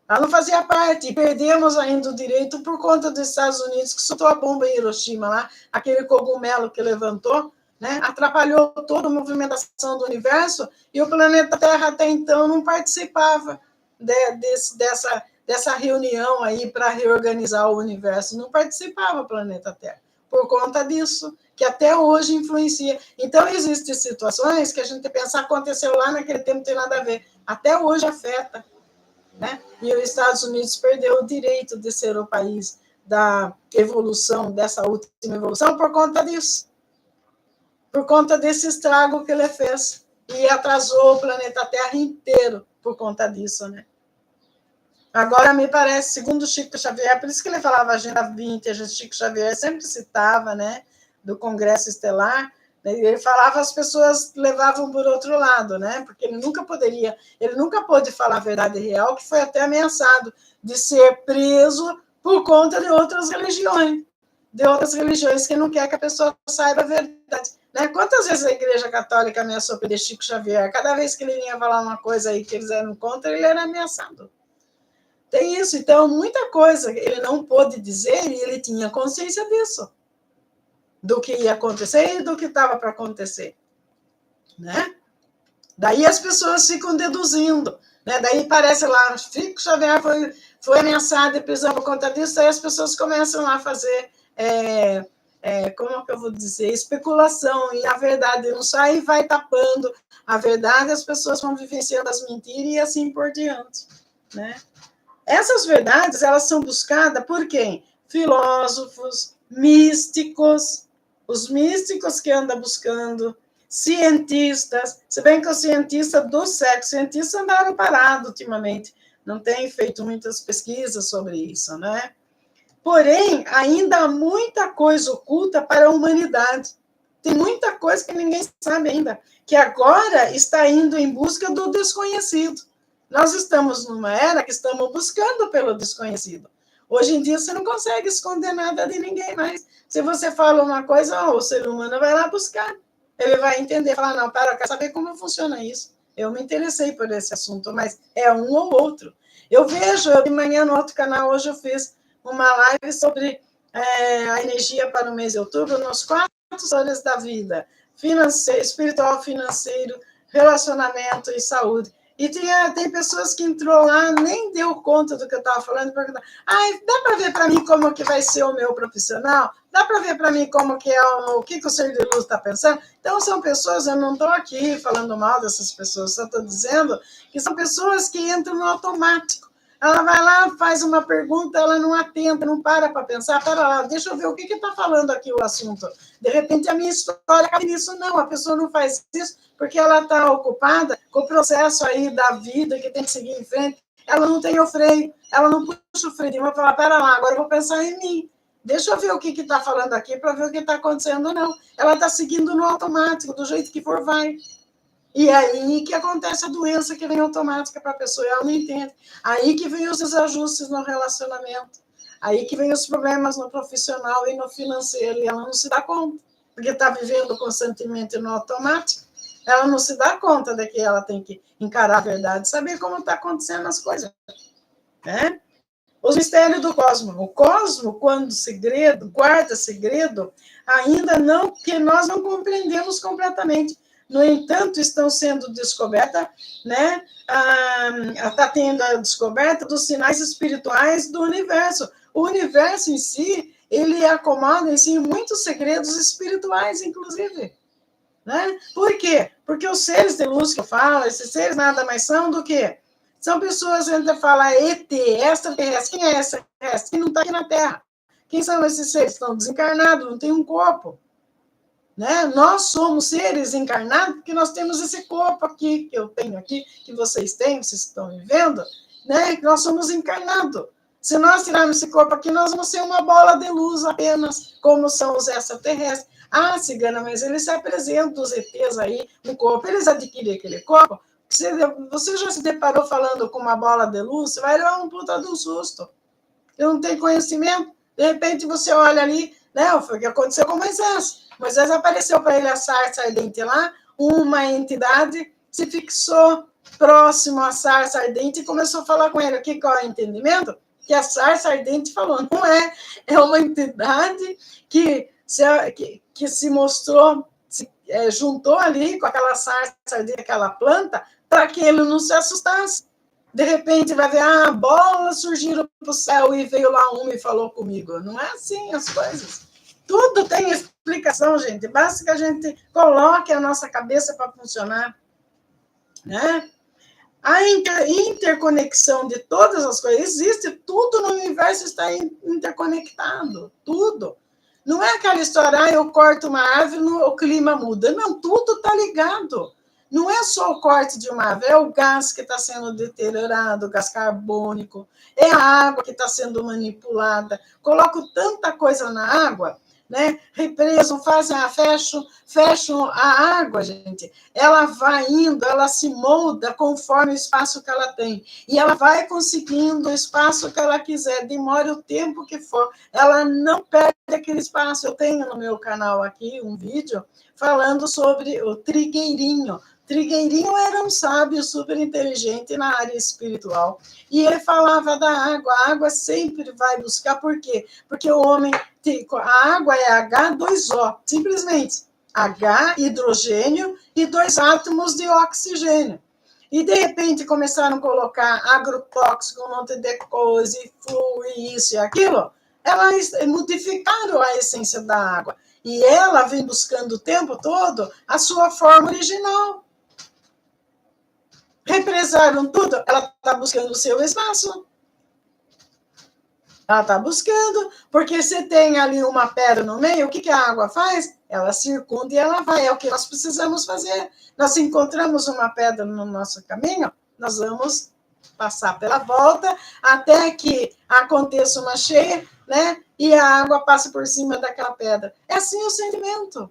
Ela não fazia parte, e perdemos ainda o direito por conta dos Estados Unidos, que soltou a bomba em Hiroshima lá, aquele cogumelo que levantou, né, atrapalhou toda a movimentação do universo, e o planeta Terra até então não participava. dessa reunião aí para reorganizar o universo, não participava o planeta Terra, por conta disso, que até hoje influencia. Então, existem situações que a gente pensa, aconteceu lá naquele tempo, não tem nada a ver. Até hoje afeta, né? E os Estados Unidos perdeu o direito de ser o país da evolução, dessa última evolução, por conta disso. Por conta desse estrago que ele fez. E atrasou o planeta Terra inteiro por conta disso, né? Agora, me parece, segundo Chico Xavier, por isso que ele falava Agenda 20, Chico Xavier sempre citava, né, do Congresso Estelar, né, ele falava, as pessoas levavam por outro lado, né, porque ele nunca pôde falar a verdade real, que foi até ameaçado de ser preso por conta de outras religiões que não quer que a pessoa saiba a verdade. Né? Quantas vezes a Igreja Católica ameaçou prender Chico Xavier? Cada vez que ele vinha falar uma coisa aí que eles eram contra, ele era ameaçado. Tem isso, então, muita coisa ele não pôde dizer e ele tinha consciência disso, do que ia acontecer e do que estava para acontecer. Né? Daí as pessoas ficam deduzindo, né? Daí parece lá, Chico Xavier foi ameaçado de prisão por conta disso, aí as pessoas começam a fazer, como que eu vou dizer, especulação, e a verdade não sai e vai tapando a verdade, as pessoas vão vivenciando as mentiras e assim por diante. Né? Essas verdades, elas são buscadas por quem? Filósofos, místicos, os místicos que andam buscando, cientistas, se bem que os cientistas do século, cientistas andaram parados ultimamente, não têm feito muitas pesquisas sobre isso, né? Porém, ainda há muita coisa oculta para a humanidade. Tem muita coisa que ninguém sabe ainda, que agora está indo em busca do desconhecido. Nós estamos numa era que estamos buscando pelo desconhecido. Hoje em dia, você não consegue esconder nada de ninguém mais. Se você fala uma coisa, o ser humano vai lá buscar. Ele vai entender, falar, não, para, eu quero saber como funciona isso. Eu me interessei por esse assunto, mas é um ou outro. Eu vejo, de manhã no outro canal, hoje eu fiz uma live sobre a energia para o mês de outubro, nos 4 áreas da vida, financeiro, espiritual, financeiro, relacionamento e saúde. E tem pessoas que entrou lá, nem deu conta do que eu estava falando, perguntando, dá para ver para mim como que vai ser o meu profissional? Dá para ver para mim como que é o que o ser de luz está pensando? Então, são pessoas, eu não estou aqui falando mal dessas pessoas, só estou dizendo que são pessoas que entram no automático. Ela vai lá, faz uma pergunta, ela não atenta, não para pensar, para lá, deixa eu ver o que está falando aqui o assunto. De repente, a minha história cabe nisso. Não, a pessoa não faz isso porque ela está ocupada com o processo aí da vida que tem que seguir em frente. Ela não tem o freio, ela não puxa o freio, vai falar, para lá, agora eu vou pensar em mim. Deixa eu ver o que está falando aqui para ver o que está acontecendo. Não, ela está seguindo no automático, do jeito que for, vai. E aí que acontece a doença que vem automática para a pessoa, e ela não entende. Aí que vem os desajustes no relacionamento. Aí que vem os problemas no profissional e no financeiro, e ela não se dá conta, porque está vivendo constantemente no automático, ela não se dá conta de que ela tem que encarar a verdade, saber como está acontecendo as coisas. Né? Os mistérios do cosmos. O cosmos, quando segredo, guarda segredo, ainda não, que nós não compreendemos completamente. No entanto, estão sendo descobertas, né? Está tendo a descoberta dos sinais espirituais do universo. O universo em si, ele acomoda em si muitos segredos espirituais, inclusive. Né? Por quê? Porque os seres de luz que eu falo, esses seres nada mais são do que? São pessoas que ainda falam ET, extraterrestre. Quem é extraterrestre? Quem não está aqui na Terra? Quem são esses seres? Estão desencarnados, não tem um corpo. Né? Nós somos seres encarnados porque nós temos esse corpo aqui, que eu tenho aqui, que vocês têm, vocês estão vivendo, né? Nós somos encarnados. Se nós tirarmos esse corpo aqui, nós vamos ser uma bola de luz apenas, como são os extraterrestres. Cigana, mas eles se apresentam, os ETs aí, no corpo, eles adquirem aquele corpo. Você já se deparou falando com uma bola de luz, você vai levar um puta de um susto. Você não tem conhecimento, de repente você olha ali, né? Foi o que aconteceu com Moisés. Moisés apareceu para ele a sarça ardente lá, uma entidade se fixou próximo à sarça ardente e começou a falar com ele. Qual é o entendimento? Que a sarça ardente falou, não é uma entidade que se mostrou, juntou ali com aquela sarça ardente, aquela planta, para que ele não se assustasse. De repente vai ver, bolas surgiram para o céu e veio lá uma e falou comigo. Não é assim as coisas. Tudo tem explicação, gente. Basta que a gente coloque a nossa cabeça para funcionar, né? A interconexão de todas as coisas existe, tudo no universo está interconectado, tudo. Não é aquela história, eu corto uma árvore, o clima muda. Não, tudo está ligado. Não é só o corte de uma árvore, é o gás que está sendo deteriorado, o gás carbônico, é a água que está sendo manipulada. Coloco tanta coisa na água, né? Represam, fecham a água, gente. Ela vai indo, ela se molda conforme o espaço que ela tem. E ela vai conseguindo o espaço que ela quiser, demore o tempo que for. Ela não perde aquele espaço. Eu tenho no meu canal aqui um vídeo falando sobre o trigueirinho. Trigueirinho era um sábio super inteligente na área espiritual. E ele falava da água. A água sempre vai buscar. Por quê? Porque o homem... A água é H2O, simplesmente. H, hidrogênio, e 2 átomos de oxigênio. E, de repente, começaram a colocar agrotóxico, um monte de coisa, e flúor, e isso e aquilo. Elas modificaram a essência da água. E ela vem buscando o tempo todo a sua forma original. Represaram tudo, ela está buscando o seu espaço. Ela está buscando, porque você tem ali uma pedra no meio, o que a água faz? Ela circunda e ela vai, é o que nós precisamos fazer. Nós encontramos uma pedra no nosso caminho, nós vamos passar pela volta até que aconteça uma cheia, né? E a água passa por cima daquela pedra. É assim o sentimento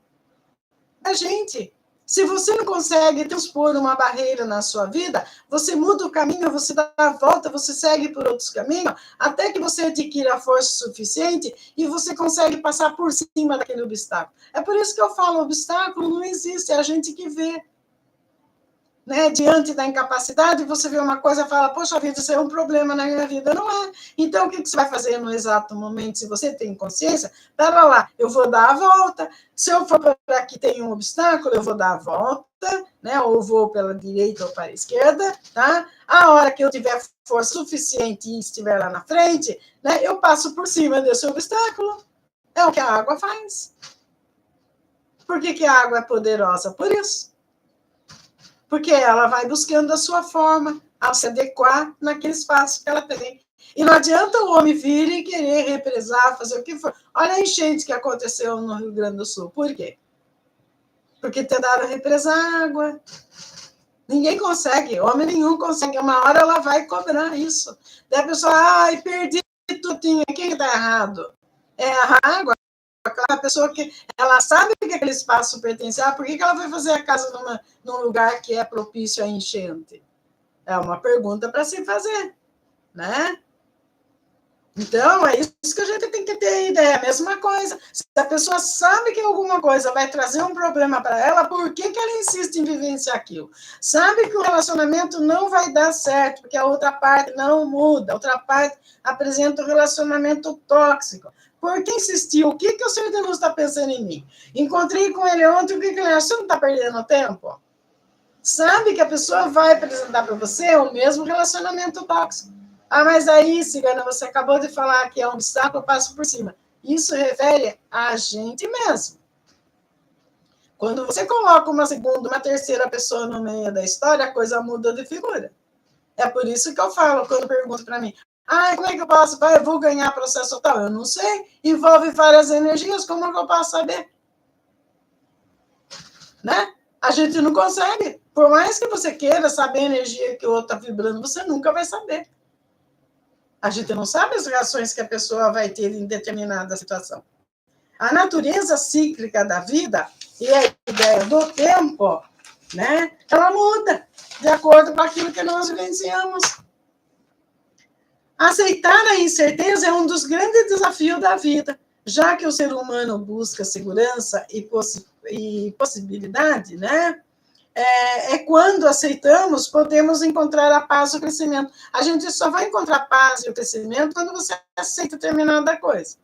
da gente. Se você não consegue transpor uma barreira na sua vida, você muda o caminho, você dá a volta, você segue por outros caminhos, até que você adquira a força suficiente e você consegue passar por cima daquele obstáculo. É por isso que eu falo, obstáculo não existe, é a gente que vê. Né? Diante da incapacidade, você vê uma coisa e fala, poxa vida, isso é um problema na minha vida. Não é. Então, o que você vai fazer no exato momento, se você tem consciência? Pera lá, eu vou dar a volta. Se eu for para aqui tem um obstáculo, eu vou dar a volta, né? Ou vou pela direita ou para a esquerda, tá? A hora que eu tiver força suficiente e estiver lá na frente, né? Eu passo por cima desse obstáculo. É o que a água faz. Por que a água é poderosa? Por isso. Porque ela vai buscando a sua forma, ao se adequar naquele espaço que ela tem. E não adianta o homem vir e querer represar, fazer o que for. Olha a enchente que aconteceu no Rio Grande do Sul. Por quê? Porque tentaram represar água. Ninguém consegue, homem nenhum consegue. Uma hora ela vai cobrar isso. Daí a pessoa, perdi tudo, quem está errado? É a água. Aquela pessoa que ela sabe que aquele espaço pertence a, por que ela vai fazer a casa num lugar que é propício a enchente? É uma pergunta para se fazer, né? Então, é isso que a gente tem que ter ideia, é a mesma coisa. Se a pessoa sabe que alguma coisa vai trazer um problema para ela, por que ela insiste em vivenciar aquilo? Sabe que o relacionamento não vai dar certo, porque a outra parte não muda, a outra parte apresenta um relacionamento tóxico. Por que insistiu? O que o Senhor de Luz está pensando em mim? Encontrei com ele ontem, o que ele acha? Você não está perdendo tempo? Sabe que a pessoa vai apresentar para você o mesmo relacionamento tóxico. Mas aí, Cigana, você acabou de falar que é um obstáculo, eu passo por cima. Isso refere a gente mesmo. Quando você coloca uma segunda, uma terceira pessoa no meio da história, a coisa muda de figura. É por isso que eu falo, quando perguntam para mim, como é que eu posso? Eu vou ganhar processo tal? Eu não sei. Envolve várias energias, como é que eu posso saber? Né? A gente não consegue. Por mais que você queira saber a energia que o outro está vibrando, você nunca vai saber. A gente não sabe as reações que a pessoa vai ter em determinada situação. A natureza cíclica da vida e a ideia do tempo, né, ela muda de acordo com aquilo que nós vivenciamos. Aceitar a incerteza é um dos grandes desafios da vida, já que o ser humano busca segurança e possibilidade, né? Quando aceitamos, podemos encontrar a paz e o crescimento. A gente só vai encontrar paz e o crescimento quando você aceita determinada coisa.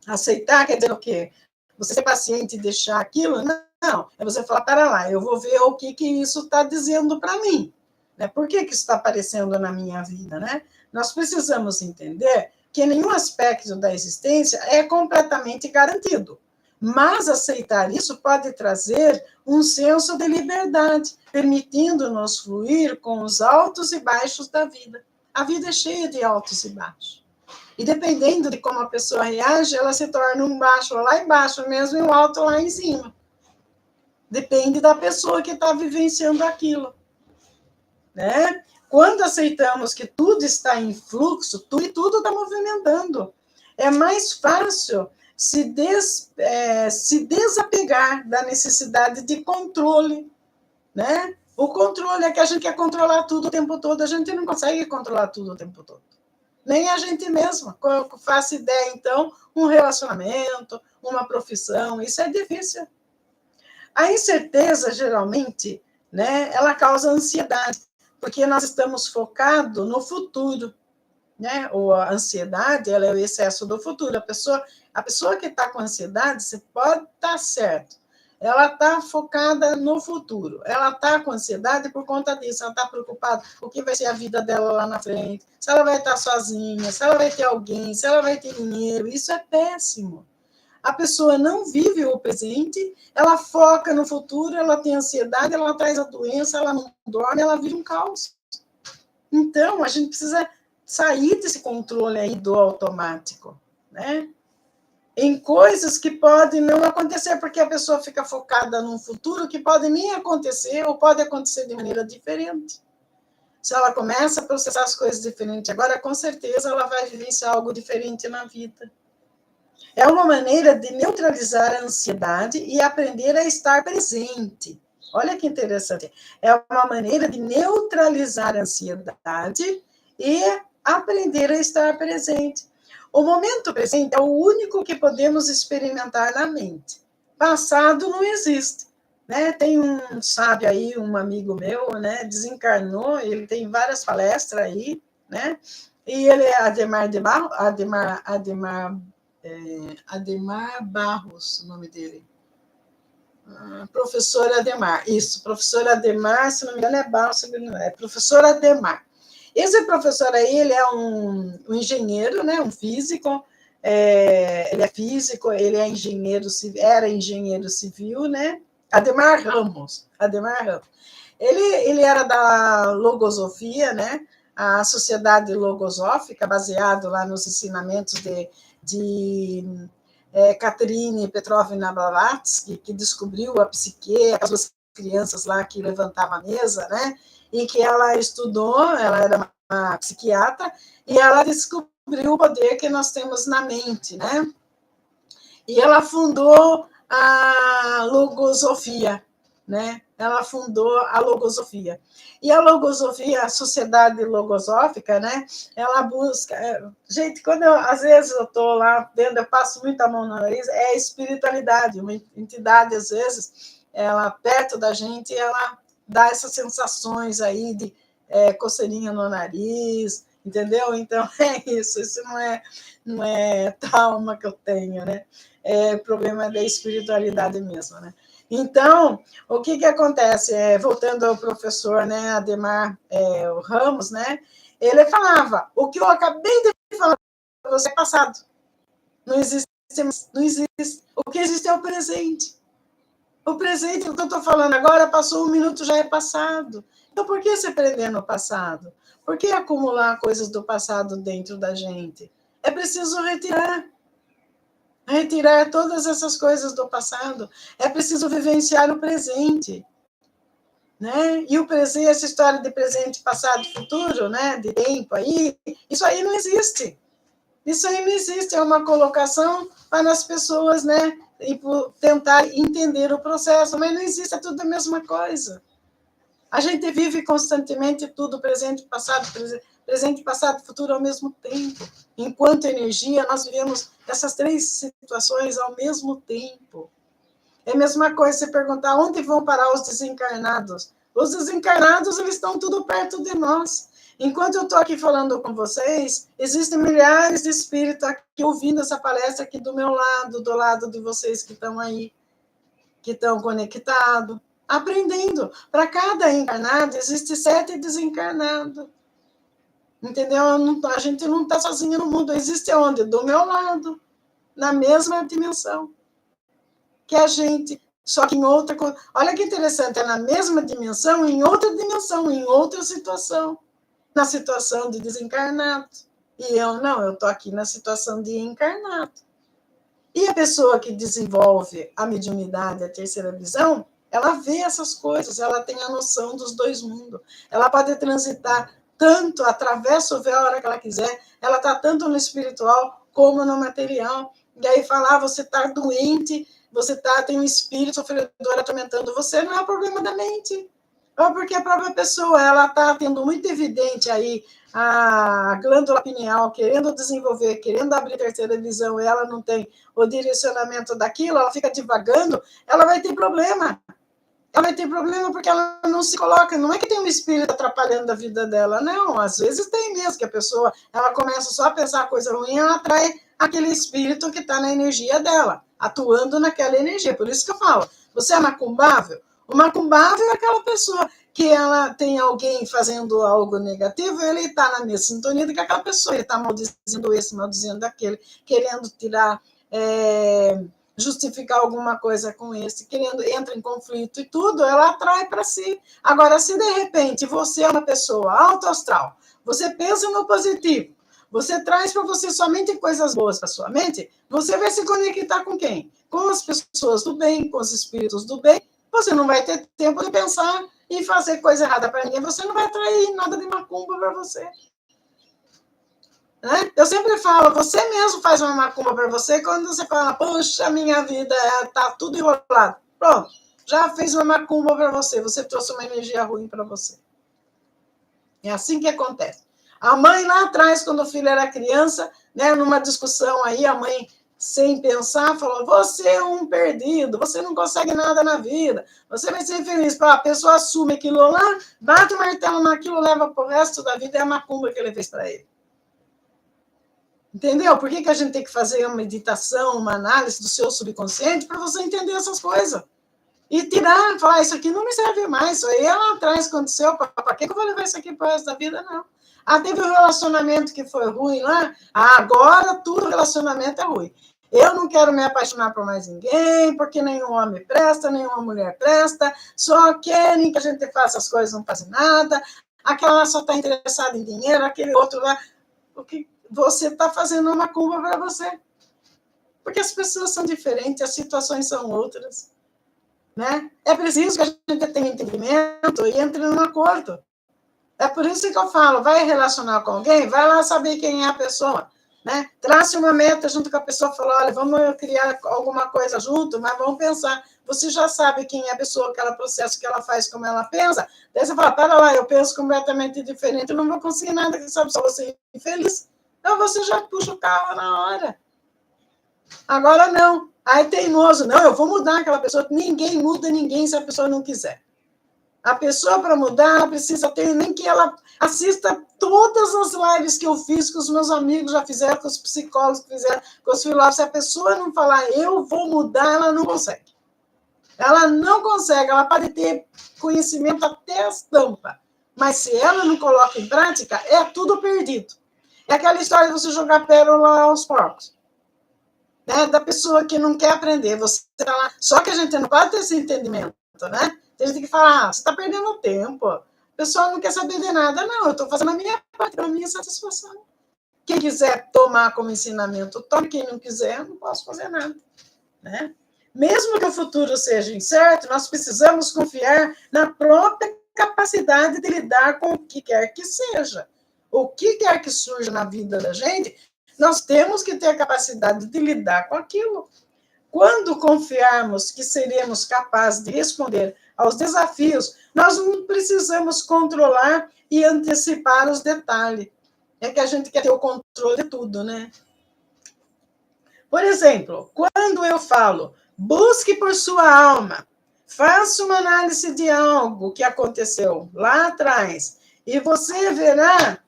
Aceitar quer dizer o quê? Você ser paciente e deixar aquilo? Não. É você falar, pera lá, eu vou ver o que isso está dizendo para mim. Né? Por que isso está aparecendo na minha vida? Né? Nós precisamos entender que nenhum aspecto da existência é completamente garantido. Mas aceitar isso pode trazer um senso de liberdade, permitindo-nos fluir com os altos e baixos da vida. A vida é cheia de altos e baixos. E dependendo de como a pessoa reage, ela se torna um baixo lá embaixo mesmo e um alto lá em cima. Depende da pessoa que está vivenciando aquilo. Né? Quando aceitamos que tudo está em fluxo, tudo está movimentando. É mais fácil se desapegar da necessidade de controle. Né? O controle é que a gente quer controlar tudo o tempo todo, a gente não consegue controlar tudo o tempo todo. Nem a gente mesma. Faço ideia, então, um relacionamento, uma profissão, isso é difícil. A incerteza, geralmente, né, ela causa ansiedade, porque nós estamos focados no futuro. Né? Ou a ansiedade, ela é o excesso do futuro. A pessoa que está com ansiedade, você pode estar certo, ela está focada no futuro, ela está com ansiedade por conta disso, ela está preocupada com o que vai ser a vida dela lá na frente, se ela vai estar sozinha, se ela vai ter alguém, se ela vai ter dinheiro, isso é péssimo. A pessoa não vive o presente, ela foca no futuro, ela tem ansiedade, ela traz a doença, ela não dorme, ela vive um caos. Então, a gente precisa sair desse controle aí do automático, né? Em coisas que podem não acontecer, porque a pessoa fica focada num futuro que pode nem acontecer, ou pode acontecer de maneira diferente. Se ela começa a processar as coisas diferentes agora, com certeza ela vai vivenciar algo diferente na vida. É uma maneira de neutralizar a ansiedade e aprender a estar presente. Olha que interessante. É uma maneira de neutralizar a ansiedade e aprender a estar presente. O momento presente é o único que podemos experimentar na mente. Passado não existe. Né? Tem um sábio aí, um amigo meu, né? Desencarnou, ele tem várias palestras aí, né? E ele é Ademar Barros, o nome dele. Professor Ademar, isso, professor Ademar, se não me engano é Barros, é professor Ademar. Esse professor aí, ele é um engenheiro, né, um físico, ele é físico, ele é engenheiro, era engenheiro civil, né, Ademar Ramos. Ele era da Logosofia, né, a Sociedade Logosófica, baseado lá nos ensinamentos de Catherine Petrovna Blavatsky, que descobriu a psique, as duas crianças lá que levantavam a mesa, né? E que ela estudou, ela era uma psiquiatra, e ela descobriu o poder que nós temos na mente, né? E ela fundou a Logosofia, né? Ela fundou a Logosofia. E a Logosofia, a Sociedade Logosófica, né? Ela busca... Gente, às vezes eu estou lá vendo, eu passo muita mão no nariz, é a espiritualidade, uma entidade, às vezes, ela perto da gente, ela dá essas sensações aí de coceirinha no nariz, entendeu? Então, é isso não é trauma que eu tenho, né? É problema da espiritualidade mesmo, né? Então, o que acontece? Voltando ao professor, né, Ademar o Ramos, né, ele falava, o que eu acabei de falar para você é passado. Não existe. O que existe é o presente. O presente, o que eu estou falando agora, passou 1 minuto, já é passado. Então, por que se prender no passado? Por que acumular coisas do passado dentro da gente? É preciso retirar todas essas coisas do passado. É preciso vivenciar o presente. Né? E o presente, essa história de presente, passado e futuro, né? De tempo aí, isso aí não existe. Isso aí não existe, é uma colocação para as pessoas, né? E tentar entender o processo, mas não existe, é tudo a mesma coisa. A gente vive constantemente tudo presente, passado, futuro ao mesmo tempo. Enquanto energia, nós vivemos essas 3 situações ao mesmo tempo. É a mesma coisa você perguntar onde vão parar os desencarnados. Os desencarnados, eles estão tudo perto de nós. Enquanto eu estou aqui falando com vocês, existem milhares de espíritos aqui ouvindo essa palestra aqui do meu lado, do lado de vocês que estão aí, que estão conectados. aprendendo. Para cada encarnado, existe 7 desencarnados. Entendeu? A gente não está sozinha no mundo. Existe onde? Do meu lado, na mesma dimensão que a gente, só que em outra coisa. Olha que interessante, é na mesma dimensão, em outra situação. Na situação de desencarnado. E eu não, eu estou aqui na situação de encarnado. E a pessoa que desenvolve a mediunidade, a terceira visão, ela vê essas coisas, ela tem a noção dos 2 mundos. Ela pode transitar tanto, atravessa o véu a hora que ela quiser, ela está tanto no espiritual como no material. E aí falar, você está doente, você tem um espírito sofredor atormentando você, não é o problema da mente. Ou porque a própria pessoa ela está tendo muito evidente aí a glândula pineal querendo desenvolver, querendo abrir terceira visão, e ela não tem o direcionamento daquilo, ela fica divagando, ela vai ter problema. Ela vai ter problema porque ela não se coloca, não é que tem um espírito atrapalhando a vida dela, não, às vezes tem mesmo, que a pessoa, ela começa só a pensar coisa ruim, ela atrai aquele espírito que está na energia dela, atuando naquela energia, por isso que eu falo, você é macumbável? O macumbável é aquela pessoa que ela tem alguém fazendo algo negativo, ele está na mesma sintonia do que aquela pessoa, ele está maldizendo esse, maldizendo aquele, querendo tirar... justificar alguma coisa com esse, querendo, entra em conflito e tudo, ela atrai para si. Agora, se de repente você é uma pessoa alto astral, você pensa no positivo, você traz para você somente coisas boas para sua mente, você vai se conectar com quem? Com as pessoas do bem, com os espíritos do bem, você não vai ter tempo de pensar e fazer coisa errada para ninguém, você não vai atrair nada de macumba para você. Né? Eu sempre falo, você mesmo faz uma macumba para você quando você fala, poxa, minha vida está tudo enrolado. Pronto, já fez uma macumba para você, você trouxe uma energia ruim para você. É assim que acontece. A mãe lá atrás, quando o filho era criança, né, numa discussão aí, a mãe, sem pensar, falou, você é um perdido, você não consegue nada na vida, você vai ser feliz. A pessoa assume aquilo lá, bate o martelo naquilo, leva para o resto da vida, é a macumba que ele fez para ele. Entendeu? Por que a gente tem que fazer uma meditação, uma análise do seu subconsciente para você entender essas coisas? E tirar, falar, isso aqui não me serve mais, isso aí lá atrás aconteceu, para que eu vou levar isso aqui para o resto da vida? Não. Ah, teve um relacionamento que foi ruim lá, agora tudo relacionamento é ruim. Eu não quero me apaixonar por mais ninguém, porque nenhum homem presta, nenhuma mulher presta, só querem que a gente faça as coisas, não faça nada, aquela lá só está interessada em dinheiro, aquele outro lá... O que você está fazendo uma macumba para você. Porque as pessoas são diferentes, as situações são outras. Né? É preciso que a gente tenha entendimento e entre num acordo. É por isso que eu falo, vai relacionar com alguém, vai lá saber quem é a pessoa. Né? Trace uma meta junto com a pessoa, fala, olha, vamos criar alguma coisa junto, mas vamos pensar. Você já sabe quem é a pessoa, aquele processo que ela faz, como ela pensa. Daí você fala, para lá, eu penso completamente diferente, eu não vou conseguir nada, que sabe, só você infeliz. Então você já puxa o carro na hora. Agora não. Aí teimoso, não, eu vou mudar aquela pessoa. Ninguém muda ninguém se a pessoa não quiser. A pessoa, para mudar, precisa ter, nem que ela assista todas as lives que eu fiz, que os meus amigos já fizeram, que os psicólogos fizeram, com os filósofos. Se a pessoa não falar, eu vou mudar, ela não consegue. Ela não consegue, ela pode ter conhecimento até as tampas. Mas se ela não coloca em prática, é tudo perdido. É aquela história de você jogar pérola aos porcos. Né? Da pessoa que não quer aprender. Você tá lá. Só que a gente não pode ter esse entendimento, né? A gente tem que falar, você está perdendo tempo. A pessoa não quer saber de nada. Não, eu estou fazendo a minha parte, para a minha satisfação. Quem quiser tomar como ensinamento, tome. Quem não quiser, eu não posso fazer nada. Né? Mesmo que o futuro seja incerto, nós precisamos confiar na própria capacidade de lidar com o que quer que seja. O que quer que surja na vida da gente, nós temos que ter a capacidade de lidar com aquilo. Quando confiarmos que seremos capazes de responder aos desafios, nós não precisamos controlar e antecipar os detalhes. É que a gente quer ter o controle de tudo, né? Por exemplo, quando eu falo, busque por sua alma, faça uma análise de algo que aconteceu lá atrás, e você verá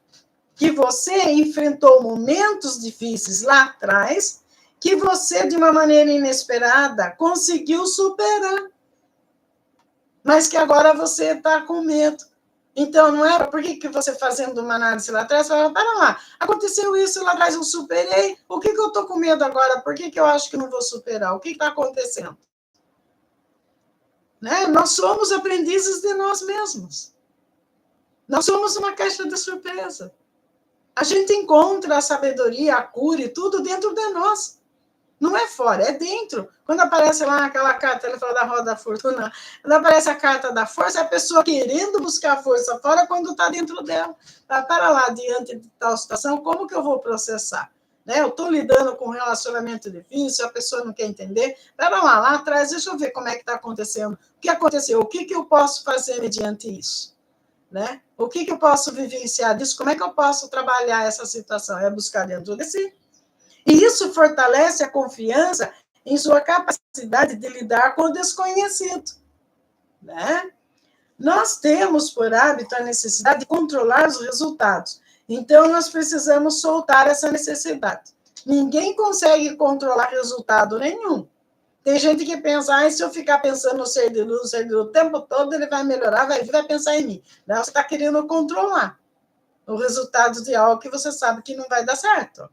que você enfrentou momentos difíceis lá atrás, que você, de uma maneira inesperada, conseguiu superar. mas que agora você está com medo. Então, não era? Por que você fazendo uma análise lá atrás, fala, para lá, aconteceu isso lá atrás, eu superei, o que eu estou com medo agora? Por que eu acho que não vou superar? O que está acontecendo? Né? Nós somos aprendizes de nós mesmos. Nós somos uma caixa de surpresa. A gente encontra a sabedoria, a cura e tudo dentro de nós. Não é fora, é dentro. Quando aparece lá aquela carta, ele falou da roda da fortuna, quando aparece a carta da força, é a pessoa querendo buscar a força fora quando está dentro dela. Para lá, diante de tal situação, como que eu vou processar? Né? Eu estou lidando com um relacionamento difícil, a pessoa não quer entender. Para lá atrás, deixa eu ver como é que está acontecendo. O que aconteceu? O que eu posso fazer mediante isso? Né? O que eu posso vivenciar disso? Como é que eu posso trabalhar essa situação? É buscar dentro de si. E isso fortalece a confiança em sua capacidade de lidar com o desconhecido. Né? Nós temos por hábito a necessidade de controlar os resultados. Então, nós precisamos soltar essa necessidade. Ninguém consegue controlar resultado nenhum. Tem gente que pensa, se eu ficar pensando no ser de luz, o tempo todo, ele vai melhorar, vai pensar em mim. Não, você está querendo controlar o resultado de algo que você sabe que não vai dar certo.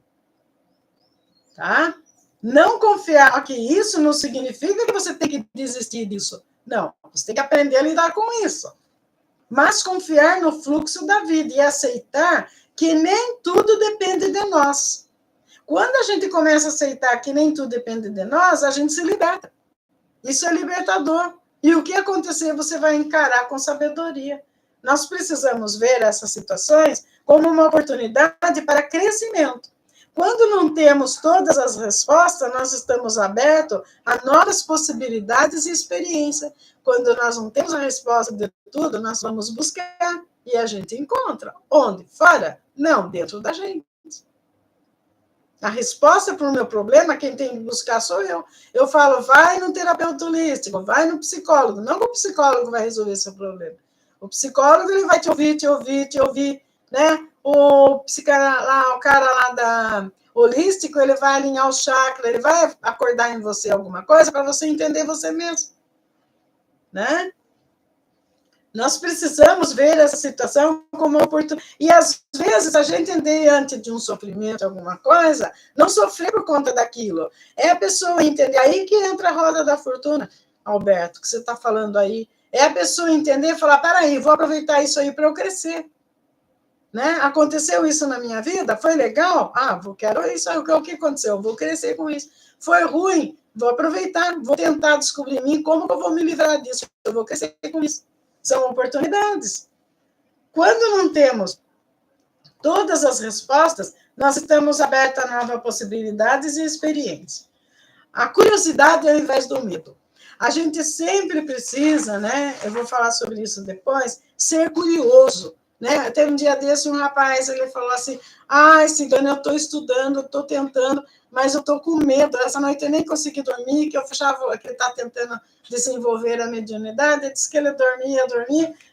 Tá? Não confiar que isso não significa que você tem que desistir disso. Não, você tem que aprender a lidar com isso. Mas confiar no fluxo da vida e aceitar que nem tudo depende de nós. Quando a gente começa a aceitar que nem tudo depende de nós, a gente se liberta. Isso é libertador. E o que acontecer, você vai encarar com sabedoria. Nós precisamos ver essas situações como uma oportunidade para crescimento. Quando não temos todas as respostas, nós estamos abertos a novas possibilidades e experiência. Quando nós não temos a resposta de tudo, nós vamos buscar e a gente encontra. Onde? Fora? Não, dentro da gente. A resposta para o meu problema, quem tem que buscar sou eu. Eu falo, vai no terapeuta holístico, vai no psicólogo. Não que o psicólogo vai resolver seu problema. O psicólogo ele vai te ouvir, né? O cara lá da holístico, ele vai alinhar o chakra, ele vai acordar em você alguma coisa para você entender você mesmo, né? Nós precisamos ver essa situação como uma oportunidade. E, às vezes, a gente entender diante de um sofrimento, alguma coisa, não sofrer por conta daquilo. É a pessoa entender. Aí que entra a roda da fortuna, Alberto, que você está falando aí. É a pessoa entender e falar, peraí, vou aproveitar isso aí para eu crescer. Né? Aconteceu isso na minha vida? Foi legal? Quero isso. O que aconteceu? Eu vou crescer com isso. Foi ruim? Vou aproveitar, vou tentar descobrir em mim como eu vou me livrar disso. Eu vou crescer com isso. São oportunidades. Quando não temos todas as respostas, nós estamos abertos a novas possibilidades e experiências. A curiosidade ao invés do medo. A gente sempre precisa, né? Eu vou falar sobre isso depois, ser curioso. Né? Teve um dia desse, um rapaz, ele falou assim, Cigana, eu estou estudando, estou tentando, mas eu estou com medo. Essa noite eu nem consegui dormir, que ele está tentando desenvolver a mediunidade, ele disse que ele dormia,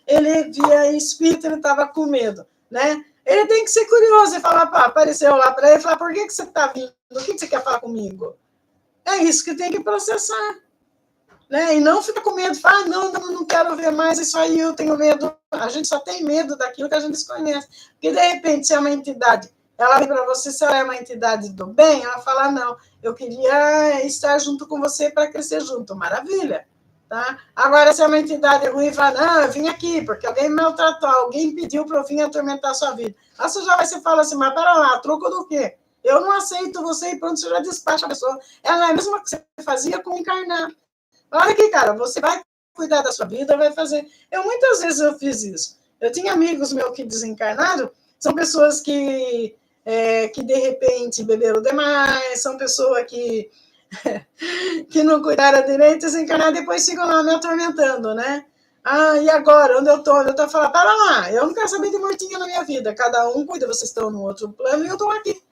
ele via espírito, ele estava com medo, né? Ele tem que ser curioso e falar, apareceu lá para ele, falar, por que você está vindo? O que você quer falar comigo? É isso que tem que processar. Né? E não fica com medo, fala, não quero ver mais isso aí, eu tenho medo. A gente só tem medo daquilo que a gente desconhece. Porque, de repente, se é uma entidade, ela vem para você, se ela é uma entidade do bem, ela fala, não, eu queria estar junto com você para crescer junto. Maravilha. Tá? Agora, se é uma entidade ruim, fala, não, eu vim aqui, porque alguém me maltratou, alguém pediu para eu vir atormentar a sua vida. Aí você já vai se falar assim, mas para lá, troco do quê? Eu não aceito você e pronto, você já despacha a pessoa. Ela é a mesma que você fazia com encarnar. Olha aqui, cara, você vai cuidar da sua vida, vai fazer. Muitas vezes eu fiz isso. Eu tinha amigos meus que desencarnaram, são pessoas que de repente beberam demais, são pessoas que não cuidaram direito, desencarnaram, depois ficam lá me atormentando, né? E agora? Onde eu estou? Eu estou falando, para lá, eu não quero saber de mortinha na minha vida. Cada um cuida, vocês estão no outro plano e eu estou aqui.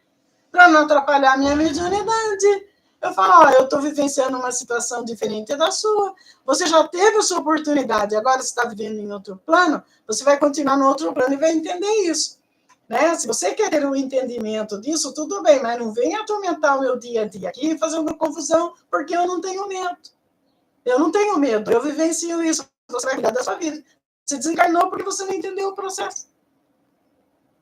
Para não atrapalhar a minha mediunidade. Eu falo, eu estou vivenciando uma situação diferente da sua. Você já teve a sua oportunidade, agora você está vivendo em outro plano, você vai continuar no outro plano e vai entender isso. Né? Se você quer ter um entendimento disso, tudo bem, mas não venha atormentar o meu dia a dia aqui fazendo confusão, porque eu não tenho medo. Eu não tenho medo, eu vivencio isso. você vai cuidar da sua vida. Você desencarnou porque você não entendeu o processo.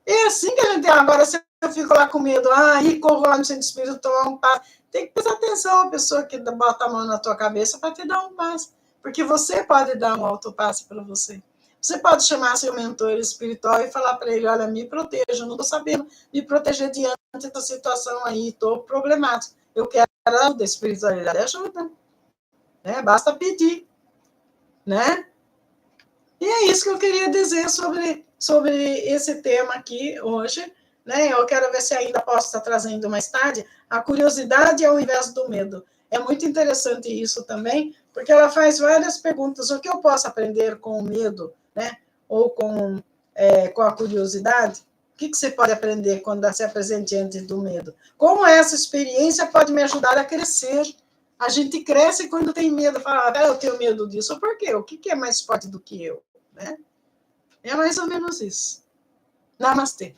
É assim que a gente tem. Agora, se eu fico lá com medo, e corro lá no centro espírita tomar um passe, tem que prestar atenção a pessoa que bota a mão na tua cabeça para te dar um passe. Porque você pode dar um autopasse para você. Você pode chamar seu mentor espiritual e falar para ele, olha, me proteja, eu não estou sabendo me proteger diante da situação aí, estou problemático. Eu quero ajuda, a espiritualidade ajuda. Né? Basta pedir. Né? E é isso que eu queria dizer sobre esse tema aqui hoje. Né? Eu quero ver se ainda posso estar trazendo mais tarde a curiosidade ao invés do medo. É muito interessante isso também, porque ela faz várias perguntas. O que eu posso aprender com o medo, né? Ou com a curiosidade? O que você pode aprender quando se apresenta diante do medo? Como essa experiência pode me ajudar a crescer? A gente cresce quando tem medo. Fala, eu tenho medo disso. Por quê? O que é mais forte do que eu? Né? É mais ou menos isso. Namastê.